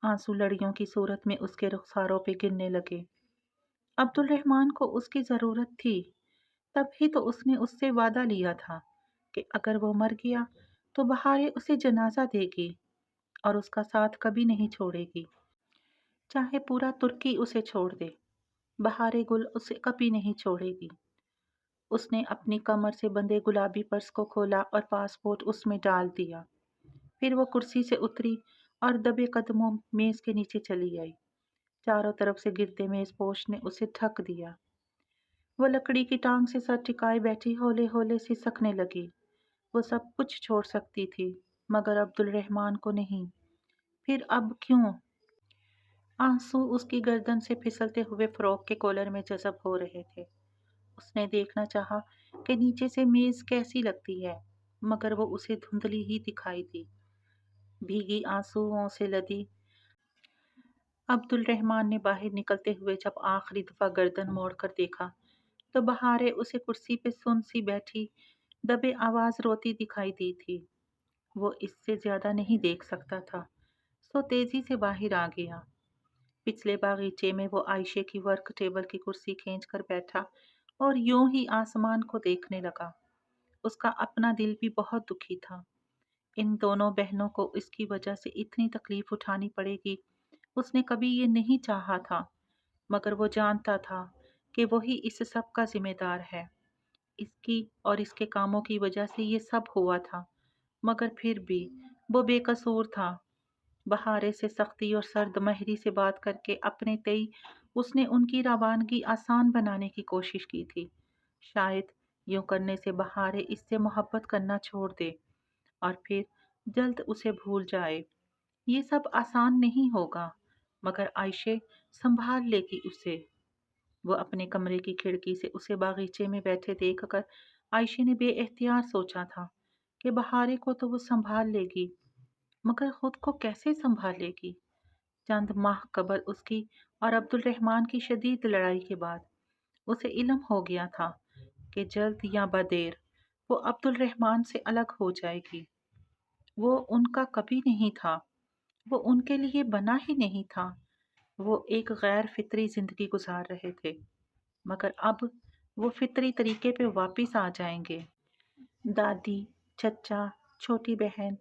آنسو لڑیوں کی صورت میں اس کے رخساروں پہ گرنے لگے۔ عبد الرحمن کو اس کی ضرورت تھی، تب ہی تو اس نے اس سے وعدہ لیا تھا کہ اگر وہ مر گیا تو بہارے اسے جنازہ دے گی اور اس کا ساتھ کبھی نہیں چھوڑے گی، چاہے پورا ترکی اسے چھوڑ دے، بہارے گل اسے کبھی نہیں چھوڑے گی۔ اس نے اپنی کمر سے بندھے گلابی پرس کو کھولا اور پاسپورٹ اس میں ڈال دیا۔ پھر وہ کرسی سے اتری اور دبے قدموں میز کے نیچے چلی آئی۔ چاروں طرف سے گرتے میز پوش نے اسے ڈھک دیا۔ وہ لکڑی کی ٹانگ سے سر ٹکائے بیٹھی ہولے ہولے سسکنے لگی۔ وہ سب کچھ چھوڑ سکتی تھی مگر عبد الرحمن کو نہیں۔ پھر اب کیوں؟ آنسو اس کی گردن سے پھسلتے ہوئے فراک کے کالر میں جذب ہو رہے تھے۔ اس نے دیکھنا چاہا کہ نیچے سے میز کیسی لگتی ہے، مگر وہ اسے دھندلی ہی دکھائی دی، بھیگی آنسوؤں سے لدی۔ عبد الرحمن نے باہر نکلتے ہوئے جب آخری دفعہ گردن موڑ کر دیکھا تو بہارے اسے کرسی پہ سن سی بیٹھی دبے آواز روتی دکھائی دی تھی۔ وہ اس سے زیادہ نہیں دیکھ سکتا تھا، سو تیزی سے باہر آ گیا۔ پچھلے باغیچے میں وہ عائشہ کی ورک ٹیبل کی کرسی کھینچ کر بیٹھا اور یوں ہی آسمان کو دیکھنے لگا۔ اس کا اپنا دل بھی بہت دکھی تھا۔ ان دونوں بہنوں کو اس کی وجہ سے اتنی تکلیف اٹھانی پڑے گی، اس نے کبھی یہ نہیں چاہا تھا، مگر وہ جانتا تھا کہ وہی اس سب کا ذمہ دار ہے۔ اس کی اور اس کے کاموں کی وجہ سے یہ سب ہوا تھا، مگر پھر بھی وہ بے قصور تھا۔ بہارے سے سختی اور سرد مہری سے بات کر کے اپنے تئی اس نے ان کی روانگی آسان بنانے کی کوشش کی تھی۔ شاید یوں کرنے سے بہارے اس سے محبت کرنا چھوڑ دے اور پھر جلد اسے بھول جائے۔ یہ سب آسان نہیں ہوگا، مگر عائشہ سنبھال لے گی اسے۔ وہ اپنے کمرے کی کھڑکی سے اسے باغیچے میں بیٹھے دیکھ کر عائشہ نے بے اختیار سوچا تھا کہ بہارے کو تو وہ سنبھال لے گی، مگر خود کو کیسے سنبھالے گی؟ چند ماہ قبل اس کی اور عبد الرحمن کی شدید لڑائی کے بعد اسے علم ہو گیا تھا کہ جلد یا بدیر وہ عبد الرحمن سے الگ ہو جائے گی۔ وہ ان کا کبھی نہیں تھا، وہ ان کے لیے بنا ہی نہیں تھا۔ وہ ایک غیر فطری زندگی گزار رہے تھے، مگر اب وہ فطری طریقے پہ واپس آ جائیں گے۔ دادی، چچا، چھوٹی بہن،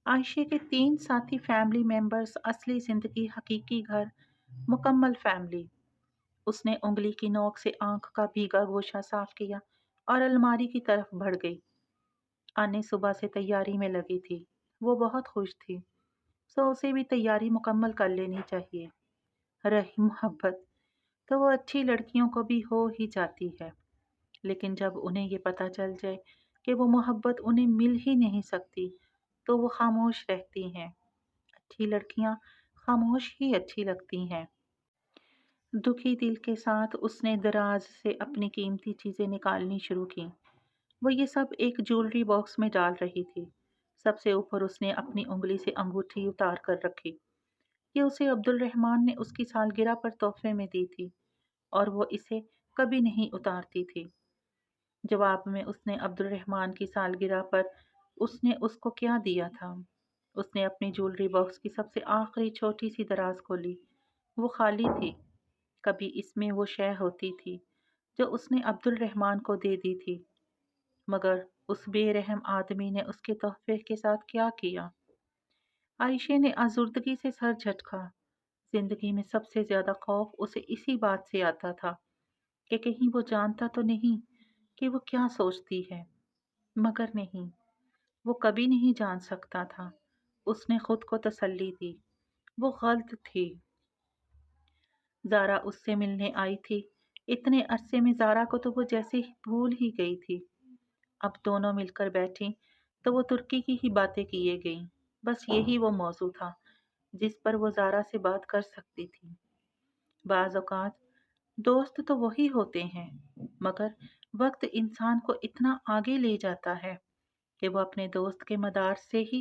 عائشہ کے 3 ساتھی فیملی ممبرز، اصلی زندگی، حقیقی گھر، مکمل فیملی۔ اس نے انگلی کی نوک سے آنکھ کا بھیگا گوشہ صاف کیا اور الماری کی طرف بڑھ گئی۔ آنے صبح سے تیاری میں لگی تھی، وہ بہت خوش تھی، سو اسے بھی تیاری مکمل کر لینی چاہیے۔ رہی محبت تو وہ اچھی لڑکیوں کو بھی ہو ہی جاتی ہے، لیکن جب انہیں یہ پتہ چل جائے کہ وہ محبت انہیں مل ہی نہیں سکتی تو وہ خاموش رہتی ہیں۔ اچھی لڑکیاں خاموش ہی اچھی لگتی ہیں۔ دکھی دل کے ساتھ اس نے دراز سے اپنی قیمتی چیزیں نکالنی شروع کی۔ وہ یہ سب ایک جولری باکس میں ڈال رہی تھی۔ سب سے اوپر اس نے اپنی انگلی سے انگوٹھی اتار کر رکھی۔ یہ اسے عبد الرحمن نے اس کی سالگرہ پر تحفے میں دی تھی اور وہ اسے کبھی نہیں اتارتی تھی۔ جواب میں اس نے عبد الرحمن کی سالگرہ پر اس نے اس کو کیا دیا تھا؟ اس نے اپنی جولری باکس کی سب سے آخری چھوٹی سی دراز کھولی۔ وہ خالی تھی۔ کبھی اس میں وہ شے ہوتی تھی جو اس نے عبد الرحمن کو دے دی تھی، مگر اس بے رحم آدمی نے اس کے تحفے کے ساتھ کیا کیا؟ عائشہ نے آزردگی سے سر جھٹکا۔ زندگی میں سب سے زیادہ خوف اسے اسی بات سے آتا تھا کہ کہیں وہ جانتا تو نہیں کہ وہ کیا سوچتی ہے، مگر نہیں، وہ کبھی نہیں جان سکتا تھا۔ اس نے خود کو تسلی دی، وہ غلط تھی۔ زارا اس سے ملنے آئی تھی۔ اتنے عرصے میں زارا کو تو وہ جیسے ہی بھول ہی گئی تھی۔ اب دونوں مل کر بیٹھیں تو وہ ترکی کی ہی باتیں کیے گئیں۔ بس یہی وہ موضوع تھا جس پر وہ زارا سے بات کر سکتی تھی۔ بعض اوقات دوست تو وہی ہوتے ہیں، مگر وقت انسان کو اتنا آگے لے جاتا ہے کہ وہ اپنے دوست کے مدار سے ہی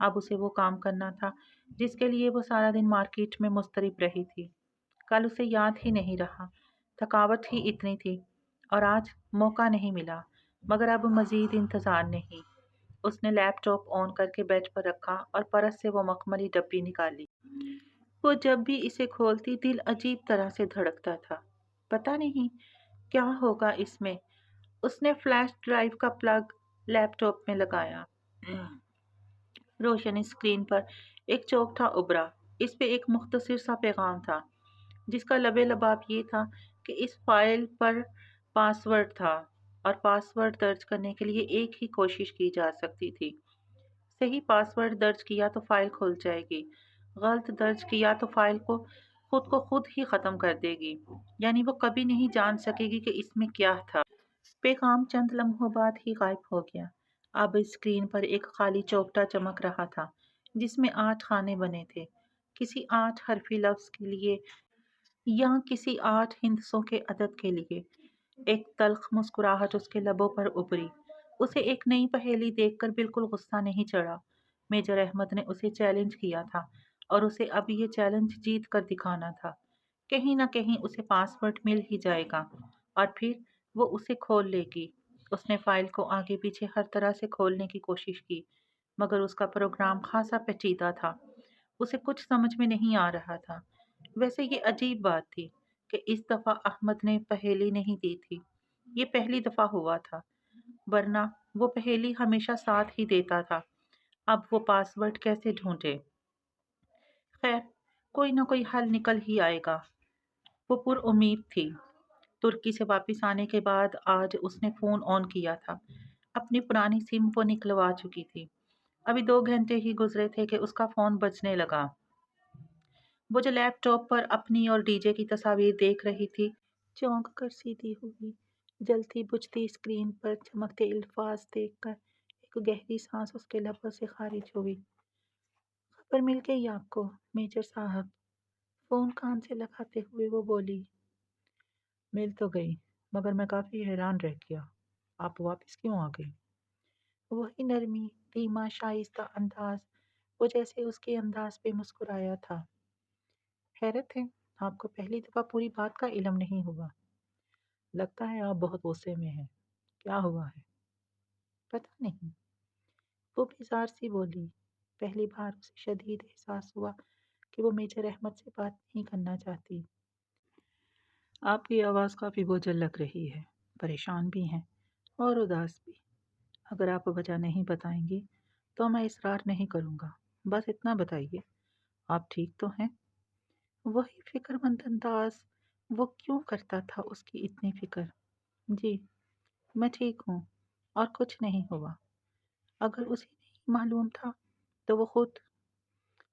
اب اسے وہ کام کرنا تھا جس کے لیے وہ سارا دن مارکیٹ میں مضطرب رہی تھی۔ کل اسے یاد ہی نہیں رہا، تھکاوٹ ہی اتنی تھی، اور آج موقع نہیں ملا۔ مگر اب مزید انتظار نہیں۔ اس نے لیپ ٹاپ آن کر کے بیڈ پر رکھا اور پرس سے وہ مخملی ڈبی نکالی۔ وہ جب بھی اسے کھولتی دل عجیب طرح سے دھڑکتا تھا۔ پتہ نہیں کیا ہوگا اس میں۔ اس نے فلیش ڈرائیو کا پلگ لیپ ٹاپ میں لگایا۔ روشن اسکرین پر ایک چوکٹا ابھرا۔ اس پہ ایک مختصر سا پیغام تھا جس کا لبے لباب یہ تھا کہ اس فائل پر پاس ورڈ تھا اور پاس ورڈ درج کرنے کے لیے ایک ہی کوشش کی جا سکتی تھی۔ صحیح پاس ورڈ درج کیا تو فائل کھل جائے گی، غلط درج کیا تو فائل کو خود ہی ختم کر دے گی، یعنی وہ کبھی نہیں جان سکے گی کہ اس میں کیا تھا۔ پیغام چند لمحوں بعد ہی غائب ہو گیا۔ اب اسکرین پر ایک خالی چوکٹا چمک رہا تھا جس میں 8 خانے بنے تھے، کسی 8 حرفی لفظ کے لیے یا کسی 8 ہندسوں کے عدد کے لیے۔ ایک تلخ مسکراہٹ اس کے لبوں پر ابھری۔ اسے ایک نئی پہیلی دیکھ کر بالکل غصہ نہیں چڑھا۔ میجر احمد نے اسے چیلنج کیا تھا اور اسے اب یہ چیلنج جیت کر دکھانا تھا۔ کہیں نہ کہیں اسے پاس ورڈ مل ہی جائے گا اور پھر وہ اسے کھول لے گی۔ اس نے فائل کو آگے پیچھے ہر طرح سے کھولنے کی کوشش کی، مگر اس کا پروگرام خاصا پیچیدہ تھا۔ اسے کچھ سمجھ میں نہیں آ رہا تھا۔ ویسے یہ عجیب بات تھی کہ اس دفعہ احمد نے پہیلی نہیں دی تھی۔ یہ پہلی دفعہ ہوا تھا، ورنہ وہ پہیلی ہمیشہ ساتھ ہی دیتا تھا۔ اب وہ پاس ورڈ کیسے ڈھونڈے؟ خیر، کوئی نہ کوئی حل نکل ہی آئے گا۔ وہ پر امید تھی۔ ترکی سے واپس آنے کے بعد آج اس نے فون آن کیا تھا۔ اپنی پرانی سم وہ نکلوا چکی تھی۔ ابھی 2 گھنٹے ہی گزرے تھے کہ اس کا فون بجنے لگا۔ وہ جو لیپ ٹاپ پر اپنی اور ڈی جے کی تصاویر دیکھ رہی تھی، چونک کر سیدھی ہوئی۔ جلتی بجھتی اسکرین پر چمکتے الفاظ دیکھ کر ایک گہری سانس اس کے لبوں سے خارج ہوئی۔ خبر مل گئی آپ کو میجر صاحب؟ فون کان سے لگاتے ہوئے وہ بولی۔ مل تو گئی، مگر میں کافی حیران رہ گیا۔ آپ واپس کیوں آ گئی؟ وہی نرمی، دھیما شائستہ انداز، وہ جیسے اس کے انداز پہ مسکرایا تھا۔ حیرت ہے، آپ کو پہلی دفعہ پوری بات کا علم نہیں ہوا۔ لگتا ہے آپ بہت غصے میں ہیں۔ کیا ہوا ہے؟ پتہ نہیں، وہ بیزار سی بولی۔ پہلی بار اسے شدید احساس ہوا کہ وہ میجر احمد سے بات نہیں کرنا چاہتی۔ آپ کی آواز کافی بوجھل لگ رہی ہے، پریشان بھی ہیں اور اداس بھی۔ اگر آپ وجہ نہیں بتائیں گی تو میں اصرار نہیں کروں گا۔ بس اتنا بتائیے، آپ ٹھیک تو ہیں؟ وہی فکر مند انداز، وہ کیوں کرتا تھا اس کی اتنی فکر؟ جی، میں ٹھیک ہوں اور کچھ نہیں ہوا۔ اگر اسے نہیں معلوم تھا تو وہ خود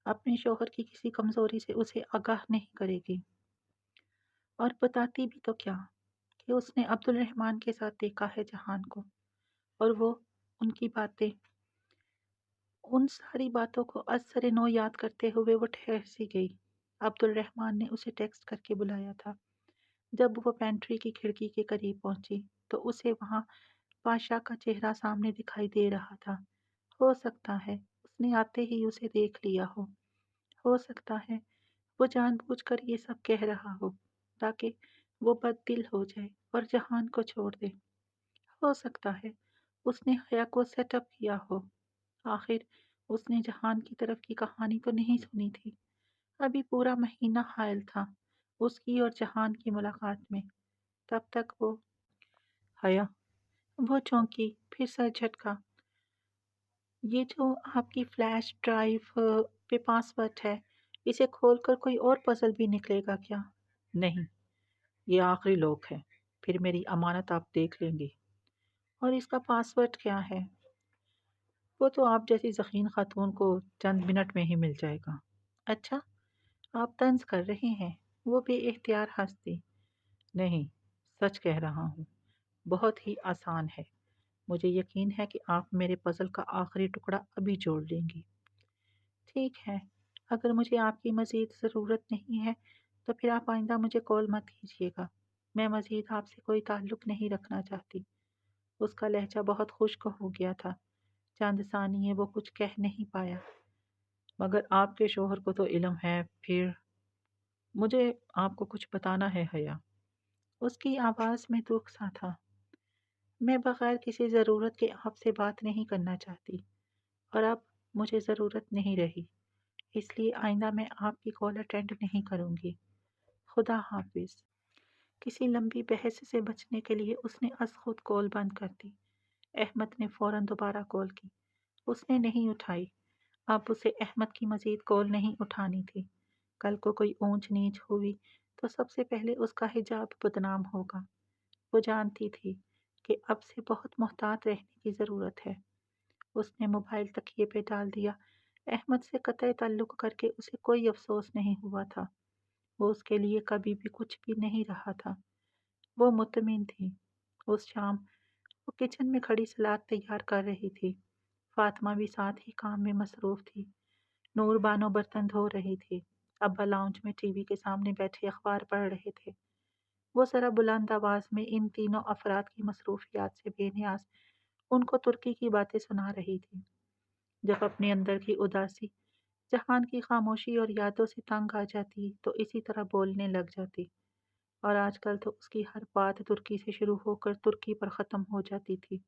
اپنے شوہر کی کسی کمزوری سے اسے آگاہ نہیں کرے گی، اور بتاتی بھی تو کیا کہ اس نے عبد الرحمن کے ساتھ دیکھا ہے جہان کو، اور وہ ان کی باتیں، ان ساری باتوں کو از سر نو یاد کرتے ہوئے وہ ٹھہر سی گئی۔ عبد الرحمن نے اسے ٹیکسٹ کر کے بلایا تھا۔ جب وہ پینٹری کی کھڑکی کے قریب پہنچی تو اسے وہاں پاشا کا چہرہ سامنے دکھائی دے رہا تھا۔ ہو سکتا ہے اس نے آتے ہی اسے دیکھ لیا ہو سکتا ہے وہ جان بوجھ کر یہ سب کہہ رہا ہو تاکہ وہ بد دل ہو جائے اور جہان کو چھوڑ دے۔ ہو سکتا ہے اس نے حیا کو سیٹ اپ کیا ہو۔ آخر اس نے جہان کی طرف کی کہانی تو نہیں سنی تھی۔ ابھی پورا مہینہ حائل تھا اس کی اور جہان کی ملاقات میں۔ تب تک وہ حیا، وہ چونکی، پھر سر جھٹکا۔ یہ جو آپ کی فلیش ڈرائیو پہ پاس ورڈ ہے، اسے کھول کر کوئی اور پزل بھی نکلے گا کیا؟ نہیں، یہ آخری لوک ہے، پھر میری امانت آپ دیکھ لیں گی۔ اور اس کا پاس ورڈ کیا ہے؟ وہ تو آپ جیسی ذہین خاتون کو چند منٹ میں ہی مل جائے گا۔ اچھا، آپ طنز کر رہے ہیں؟ وہ بے اختیار ہنس دی۔ نہیں، سچ کہہ رہا ہوں، بہت ہی آسان ہے۔ مجھے یقین ہے کہ آپ میرے پزل کا آخری ٹکڑا ابھی جوڑ لیں گی۔ ٹھیک ہے، اگر مجھے آپ کی مزید ضرورت نہیں ہے تو پھر آپ آئندہ مجھے کال مت کیجیے گا۔ میں مزید آپ سے کوئی تعلق نہیں رکھنا چاہتی۔ اس کا لہجہ بہت خشک ہو گیا تھا۔ چند ثانیے وہ کچھ کہہ نہیں پایا۔ مگر آپ کے شوہر کو تو علم ہے پھر؟ مجھے آپ کو کچھ بتانا ہے حیا۔ اس کی آواز میں دکھ سا تھا۔ میں بغیر کسی ضرورت کے آپ سے بات نہیں کرنا چاہتی اور اب مجھے ضرورت نہیں رہی، اس لیے آئندہ میں آپ کی کال اٹینڈ نہیں کروں گی۔ خدا حافظ۔ کسی لمبی بحث سے بچنے کے لیے اس نے از خود کال بند کر دی۔ احمد نے فوراً دوبارہ کال کی۔ اس نے نہیں اٹھائی۔ اب اسے احمد کی مزید کال نہیں اٹھانی تھی۔ کل کو کوئی اونچ نیچ ہوئی تو سب سے پہلے اس کا حجاب بدنام ہوگا۔ وہ جانتی تھی کہ اب سے بہت محتاط رہنے کی ضرورت ہے۔ اس نے موبائل تکیے پہ ڈال دیا۔ احمد سے قطع تعلق کر کے اسے کوئی افسوس نہیں ہوا تھا۔ وہ اس کے لیے کبھی بھی کچھ بھی نہیں رہا تھا۔ وہ مطمئن تھی۔ اس شام وہ کچن میں کھڑی سلاد تیار کر رہی تھی۔ فاطمہ بھی ساتھ ہی کام میں مصروف تھی۔ نور بانو برتن دھو رہی تھی۔ ابا لاؤنج میں ٹی وی کے سامنے بیٹھے اخبار پڑھ رہے تھے۔ وہ ذرا بلند آواز میں ان تینوں افراد کی مصروفیات سے بے نیاز ان کو ترکی کی باتیں سنا رہی تھی۔ جب اپنے اندر کی اداسی، جہان کی خاموشی اور یادوں سے تنگ آ جاتی تو اسی طرح بولنے لگ جاتی، اور آج کل تو اس کی ہر بات ترکی سے شروع ہو کر ترکی پر ختم ہو جاتی تھی۔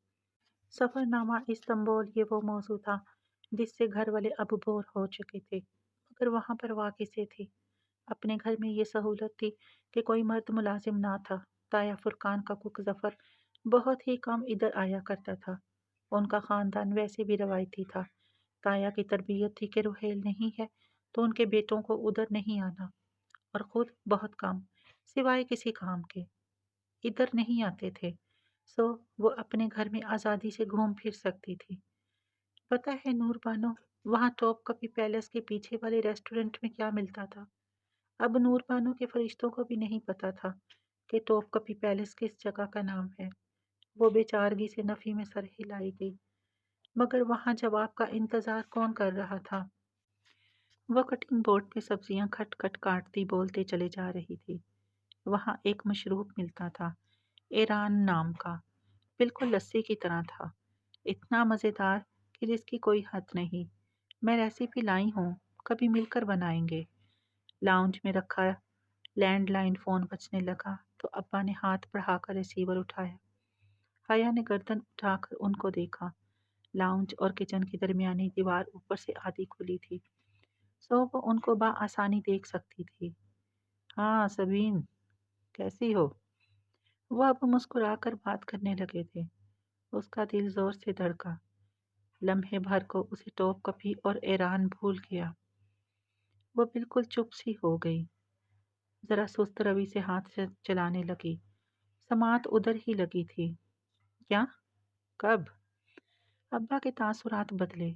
سفر نامہ استنبول یہ وہ موضوع تھا جس سے گھر والے اب بور ہو چکے تھے، مگر وہاں پر واقع سے تھی۔ اپنے گھر میں یہ سہولت تھی کہ کوئی مرد ملازم نہ تھا۔ تایا فرقان کا کک ظفر بہت ہی کم ادھر آیا کرتا تھا۔ ان کا خاندان ویسے بھی روایتی تھا۔ تایا کی تربیت تھی کہ روحیل نہیں ہے تو ان کے بیٹوں کو ادھر نہیں آنا، اور خود بہت کم، سوائے کسی کام کے، ادھر نہیں آتے تھے۔ سو وہ اپنے گھر میں آزادی سے گھوم پھر سکتی تھی۔ پتہ ہے نور بانو، وہاں ٹاپ کپی پیلس کے پیچھے والے ریسٹورنٹ میں کیا ملتا تھا؟ اب نور بانو کے فرشتوں کو بھی نہیں پتا تھا کہ ٹاپ کپی پیلس کس جگہ کا نام ہے۔ وہ بے چارگی سے نفی میں سر ہلائی گئی۔ مگر وہاں جواب کا انتظار کون کر رہا تھا؟ وہ کٹنگ بورڈ پہ سبزیاں کھٹ کھٹ کاٹتی بولتے چلے جا رہی تھی۔ وہاں ایک مشروب ملتا تھا، ایران نام کا، بالکل لسی کی طرح تھا، اتنا مزیدار کہ جس کی کوئی حد نہیں۔ میں ریسیپی لائی ہوں، کبھی مل کر بنائیں گے۔ لاؤنج میں رکھا لینڈ لائن فون بجنے لگا تو ابا نے ہاتھ بڑھا کر ریسیور اٹھایا۔ حیا نے گردن اٹھا کر ان کو دیکھا۔ لاؤنج اور کچن کی درمیانی دیوار اوپر سے آدھی کھلی تھی، سو وہ ان کو بآسانی دیکھ سکتی تھی۔ ہاں سبین، کیسی ہو؟ وہ اب مسکرا کر بات کرنے لگے تھے۔ اس کا دل زور سے دھڑکا۔ لمحے بھر کو اسے ٹوپ کپی اور ایران بھول گیا۔ وہ بالکل چپ سی ہو گئی، ذرا سست روی سے ہاتھ چلانے لگی۔ سماعت ادھر ہی لگی تھی۔ کیا؟ کب؟ ابا کے تاثرات بدلے۔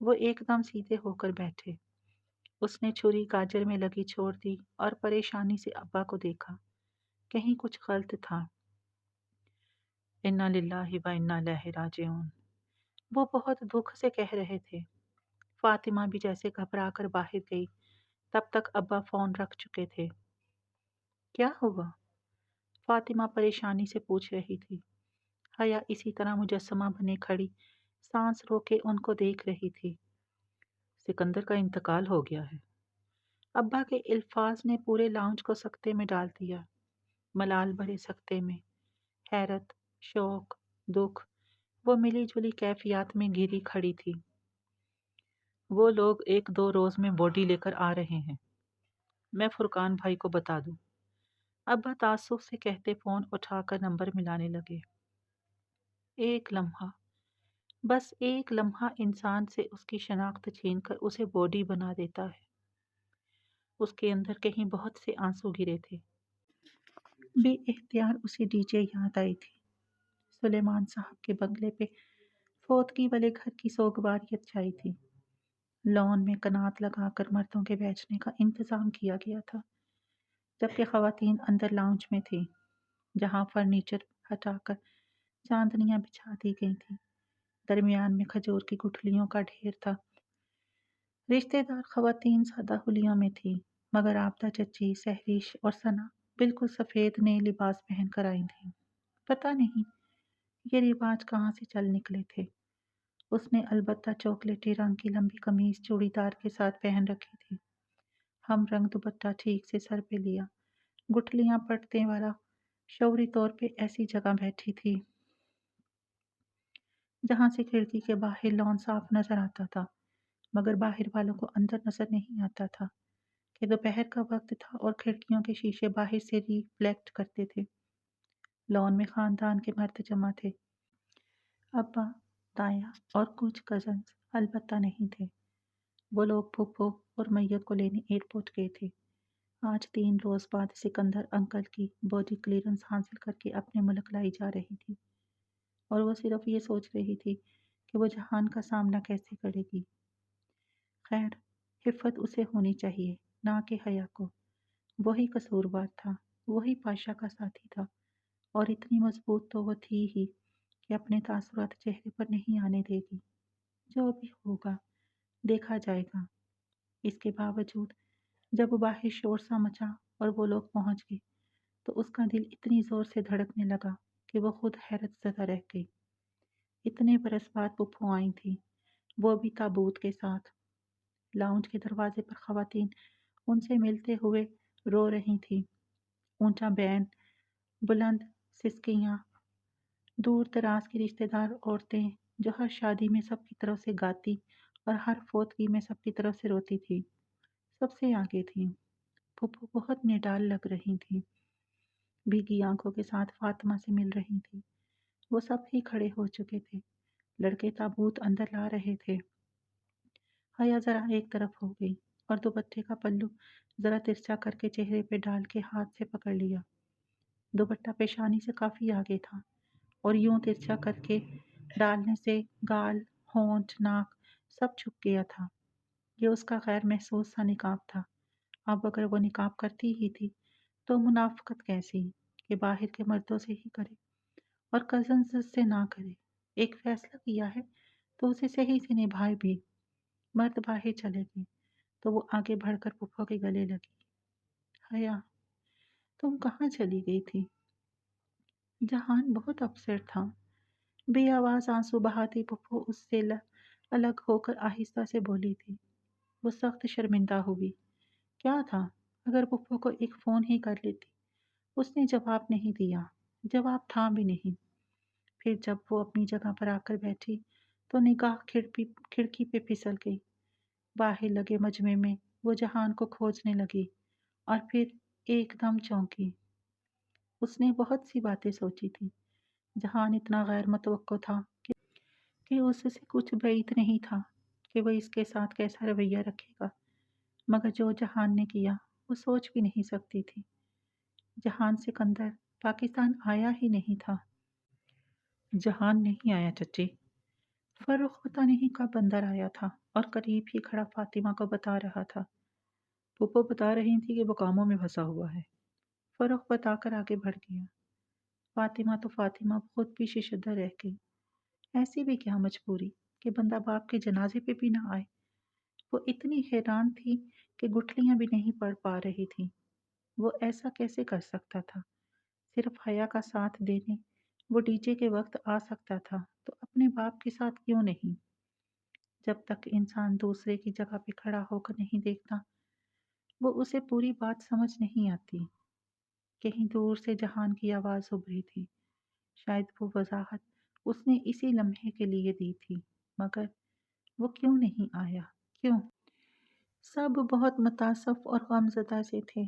وہ ایک دم سیدھے ہو کر بیٹھے۔ اس نے چھری گاجر میں لگی چھوڑ دی اور پریشانی سے ابا کو دیکھا۔ کہیں کچھ غلط تھا۔ انا للہ و انا الیہ راجعون، وہ بہت دکھ سے کہہ رہے تھے۔ فاطمہ بھی جیسے گھبرا کر باہر گئی، تب تک ابا فون رکھ چکے تھے۔ کیا ہوا؟ فاطمہ پریشانی سے پوچھ رہی تھی۔ حیا اسی طرح مجسمہ بنے کھڑی، سانس روکے ان کو دیکھ رہی تھی۔ سکندر کا انتقال ہو گیا ہے۔ ابا کے الفاظ نے پورے لاؤنج کو سکتے میں ڈال دیا، ملال بھرے سکتے میں۔ حیرت، شوق، دکھ، وہ ملی جلی کیفیات میں گھری کھڑی تھی۔ وہ لوگ ایک دو روز میں باڈی لے کر آ رہے ہیں، میں فرقان بھائی کو بتا دوں۔ ابا تعصب سے کہتے فون اٹھا کر نمبر ملانے لگے۔ ایک لمحہ، بس ایک لمحہ انسان سے اس کی شناخت چھین کر اسے باڈی بنا دیتا ہے۔ اس کے اندر کہیں بہت سے آنسو گرے تھے۔ بے اختیار اسے ڈی جے یاد آئی تھی۔ سلیمان صاحب کے بنگلے پہ فوتگی والے گھر کی سوگواریت چھائی تھی۔ لان میں کنات لگا کر مردوں کے بیٹھنے کا انتظام کیا گیا تھا، جبکہ خواتین اندر لاؤنج میں تھیں، جہاں فرنیچر ہٹا کر چاندنیاں بچھا دی گئی تھیں۔ درمیان میں کھجور کی گٹھلیوں کا ڈھیر تھا۔ رشتہ دار خواتین سادہ حلیوں میں تھی، مگر آبدہ چچی، سہریش اور ثنا بالکل سفید نئے لباس پہن کر آئی تھیں۔ پتہ نہیں یہ رواج کہاں سے چل نکلے تھے۔ اس نے البتہ چاکلیٹی رنگ کی لمبی قمیض چوڑی دار کے ساتھ پہن رکھی تھی۔ ہم رنگ دوپٹہ ٹھیک سے سر پہ لیا، گٹھلیاں پٹنے والا، شعوری طور پہ ایسی جگہ بیٹھی تھی جہاں سے کھڑکی کے باہر لان صاف نظر آتا تھا، مگر باہر والوں کو اندر نظر نہیں آتا تھا کہ دوپہر کا وقت تھا اور کھڑکیوں کے شیشے باہر سے ریفلیکٹ کرتے تھے۔ لان میں خاندان کے مرد جمع تھے، ابا، تایا اور کچھ کزنز البتہ نہیں تھے۔ وہ لوگ پھپھو اور میت کو لینے ایئرپورٹ گئے تھے۔ آج 3 روز بعد سکندر انکل کی باڈی کلیئرنس حاصل کر کے اپنے ملک لائی جا رہی تھی، اور وہ صرف یہ سوچ رہی تھی کہ وہ جہان کا سامنا کیسے کرے گی۔ خیر، حفت اسے ہونی چاہیے، نہ کہ حیا کو۔ وہی قصوروار تھا، وہی پاشا کا ساتھی تھا، اور اتنی مضبوط تو وہ تھی ہی کہ اپنے تاثرات چہرے پر نہیں آنے دے گی۔ جو بھی ہوگا دیکھا جائے گا۔ اس کے باوجود جب باہر شور سا مچا اور وہ لوگ پہنچ گئے تو اس کا دل اتنی زور سے دھڑکنے لگا کہ وہ خود حیرت زدہ رہ گئی۔ اتنے برس بعد پھپھو آئی تھی، وہ بھی تابوت کے ساتھ۔ لاؤنج کے دروازے پر خواتین ان سے ملتے ہوئے رو رہی تھیں۔ اونچا بینڈ، بلند سسکیاں، دور دراز کی رشتہ دار عورتیں جو ہر شادی میں سب کی طرف سے گاتی اور ہر فوتگی میں سب کی طرف سے روتی تھی، سب سے آگے تھیں۔ پھپھو بہت نڈال لگ رہی تھیں، بھیگی آنکھوں کے ساتھ فاطمہ سے مل رہی تھی۔ وہ سب ہی کھڑے ہو چکے تھے، لڑکے تابوت اندر لا رہے تھے۔ حیا ذرا ایک طرف ہو گئی اور دوپٹے کا پلو ذرا ترچھا کر کے چہرے پہ ڈال کے ہاتھ سے پکڑ لیا۔ دوپٹہ پیشانی سے کافی آگے تھا اور یوں ترچھا کر کے ڈالنے سے گال، ہونٹ، ناک سب چھپ گیا تھا۔ یہ اس کا غیر محسوس سا نقاب تھا۔ اب اگر وہ نقاب کرتی ہی تھی تو منافقت کیسی کہ باہر کے مردوں سے ہی کرے اور کزنز سے نہ کرے۔ ایک فیصلہ کیا ہے تو اسے صحیح سے نبھائے بھی۔ مرد باہر چلے گئے تو وہ آگے بڑھ کر پھپھو کے گلے لگی۔ حیا، تم کہاں چلی گئی تھی؟ جہان بہت اپسیٹ تھا۔ بے آواز آنسو بہاتی پھپھو اس سے الگ ہو کر آہستہ سے بولی تھی۔ وہ سخت شرمندہ ہوئی۔ کیا تھا اگر پھپھو کو ایک فون ہی کر لیتی؟ اس نے جواب نہیں دیا، جواب تھا بھی نہیں۔ پھر جب وہ اپنی جگہ پر آ کر بیٹھی تو نگاہ کھڑکی پہ پھسل گئی۔ باہر لگے مجمع میں وہ جہان کو کھوجنے لگی اور پھر ایک دم چونکی۔ اس نے بہت سی باتیں سوچی تھی۔ جہان اتنا غیر متوقع تھا کہ اس سے کچھ بعید نہیں تھا کہ وہ اس کے ساتھ کیسا رویہ رکھے گا، مگر جو جہان نے کیا وہ سوچ بھی نہیں سکتی تھی۔ جہان سکندر پاکستان آیا ہی نہیں تھا۔ جہان نہیں آیا چچی۔ فرخ پتہ نہیں کب اندر آیا تھا اور قریب ہی کھڑا فاطمہ کو بتا رہا تھا۔ پھپھو بتا رہی تھی کہ وہ کاموں میں پھنسا ہوا ہے۔ فرخ بتا کر آگے بڑھ گیا۔ فاطمہ خود بھی ششدر رہ گئی۔ ایسی بھی کیا مجبوری کہ بندہ باپ کے جنازے پہ بھی نہ آئے۔ وہ اتنی حیران تھی کہ گٹھلیاں بھی نہیں پڑھ پا رہی تھی۔ وہ ایسا کیسے کر سکتا تھا؟ صرف حیا کا ساتھ دینے وہ ڈی جے کے وقت آ سکتا تھا تو اپنے باپ کے ساتھ کیوں نہیں؟ جب تک انسان دوسرے کی جگہ پہ کھڑا ہو کر نہیں دیکھتا وہ اسے پوری بات سمجھ نہیں آتی۔ کہیں دور سے جہان کی آواز ابھری تھی۔ شاید وہ وضاحت اس نے اسی لمحے کے لیے دی تھی، مگر وہ کیوں نہیں آیا؟ کیوں؟ سب بہت متاسف اور غمزدہ سے تھے۔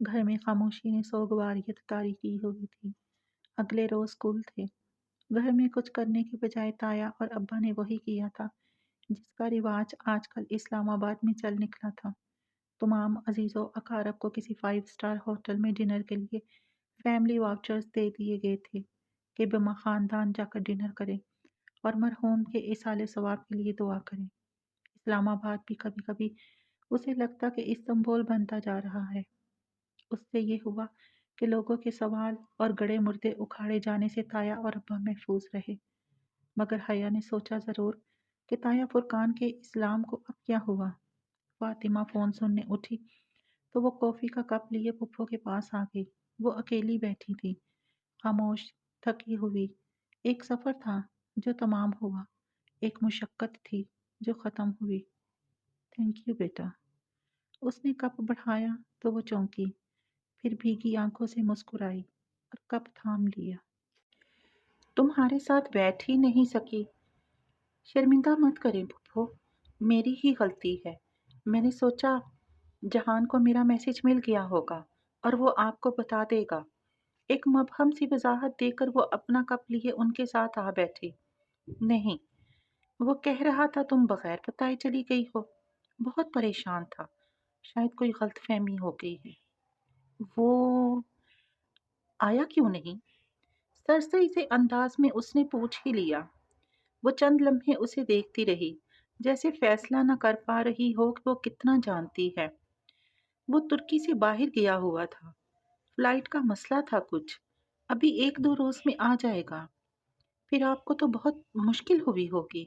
گھر میں خاموشی نے سوگواریت طاری کی ہوئی تھی۔ اگلے روز اسکول تھے۔ گھر میں کچھ کرنے کے بجائے تایا اور ابا نے وہی کیا تھا جس کا رواج آج کل اسلام آباد میں چل نکلا تھا۔ تمام عزیز و اقارب کو کسی 5 اسٹار ہوٹل میں ڈنر کے لیے فیملی واؤچرز دے دیے گئے تھے کہ بما خاندان جا کر ڈنر کریں اور مرحوم کے ایصال ثواب کے لیے دعا کریں۔ اسلام آباد بھی کبھی کبھی اسے لگتا کہ استنبول بنتا جا رہا ہے۔ اس سے یہ ہوا کہ لوگوں کے سوال اور گڑے مردے اکھاڑے جانے سے تایا اور ابا محفوظ رہے، مگر حیا نے سوچا ضرور کہ تایا فرقان کے اسلام کو اب کیا ہوا۔ فاطمہ فون سننے اٹھی تو وہ کافی کا کپ لیے پھپھو کے پاس آ گئی۔ وہ اکیلی بیٹھی تھی، خاموش، تھکی ہوئی۔ ایک سفر تھا جو تمام ہوا، ایک مشقت تھی جو ختم ہوئی۔ تھینک یو بیٹا۔ اس نے کپ بڑھایا تو وہ چونکی، پھر بھیگی آنکھوں سے مسکرائی اور کپ تھام لیا۔ تمہارے ساتھ بیٹھ ہی نہیں سکی۔ شرمندہ مت کریں پھپھو، میری ہی غلطی ہے۔ میں نے سوچا جہان کو میرا میسج مل گیا ہوگا اور وہ آپ کو بتا دے گا۔ ایک مبہم سی وضاحت دے کر وہ اپنا کپ لیے ان کے ساتھ آ بیٹھی۔ نہیں، وہ کہہ رہا تھا تم بغیر بتائے چلی گئی ہو۔ بہت پریشان تھا، شاید کوئی غلط فہمی ہو گئی ہے۔ وہ آیا کیوں نہیں؟ سرسری سے انداز میں اس نے پوچھ ہی لیا۔ وہ چند لمحے اسے دیکھتی رہی، جیسے فیصلہ نہ کر پا رہی ہو کہ وہ کتنا جانتی ہے۔ وہ ترکی سے باہر گیا ہوا تھا، فلائٹ کا مسئلہ تھا کچھ، ابھی 1-2 روز میں آ جائے گا۔ پھر آپ کو تو بہت مشکل ہوئی ہوگی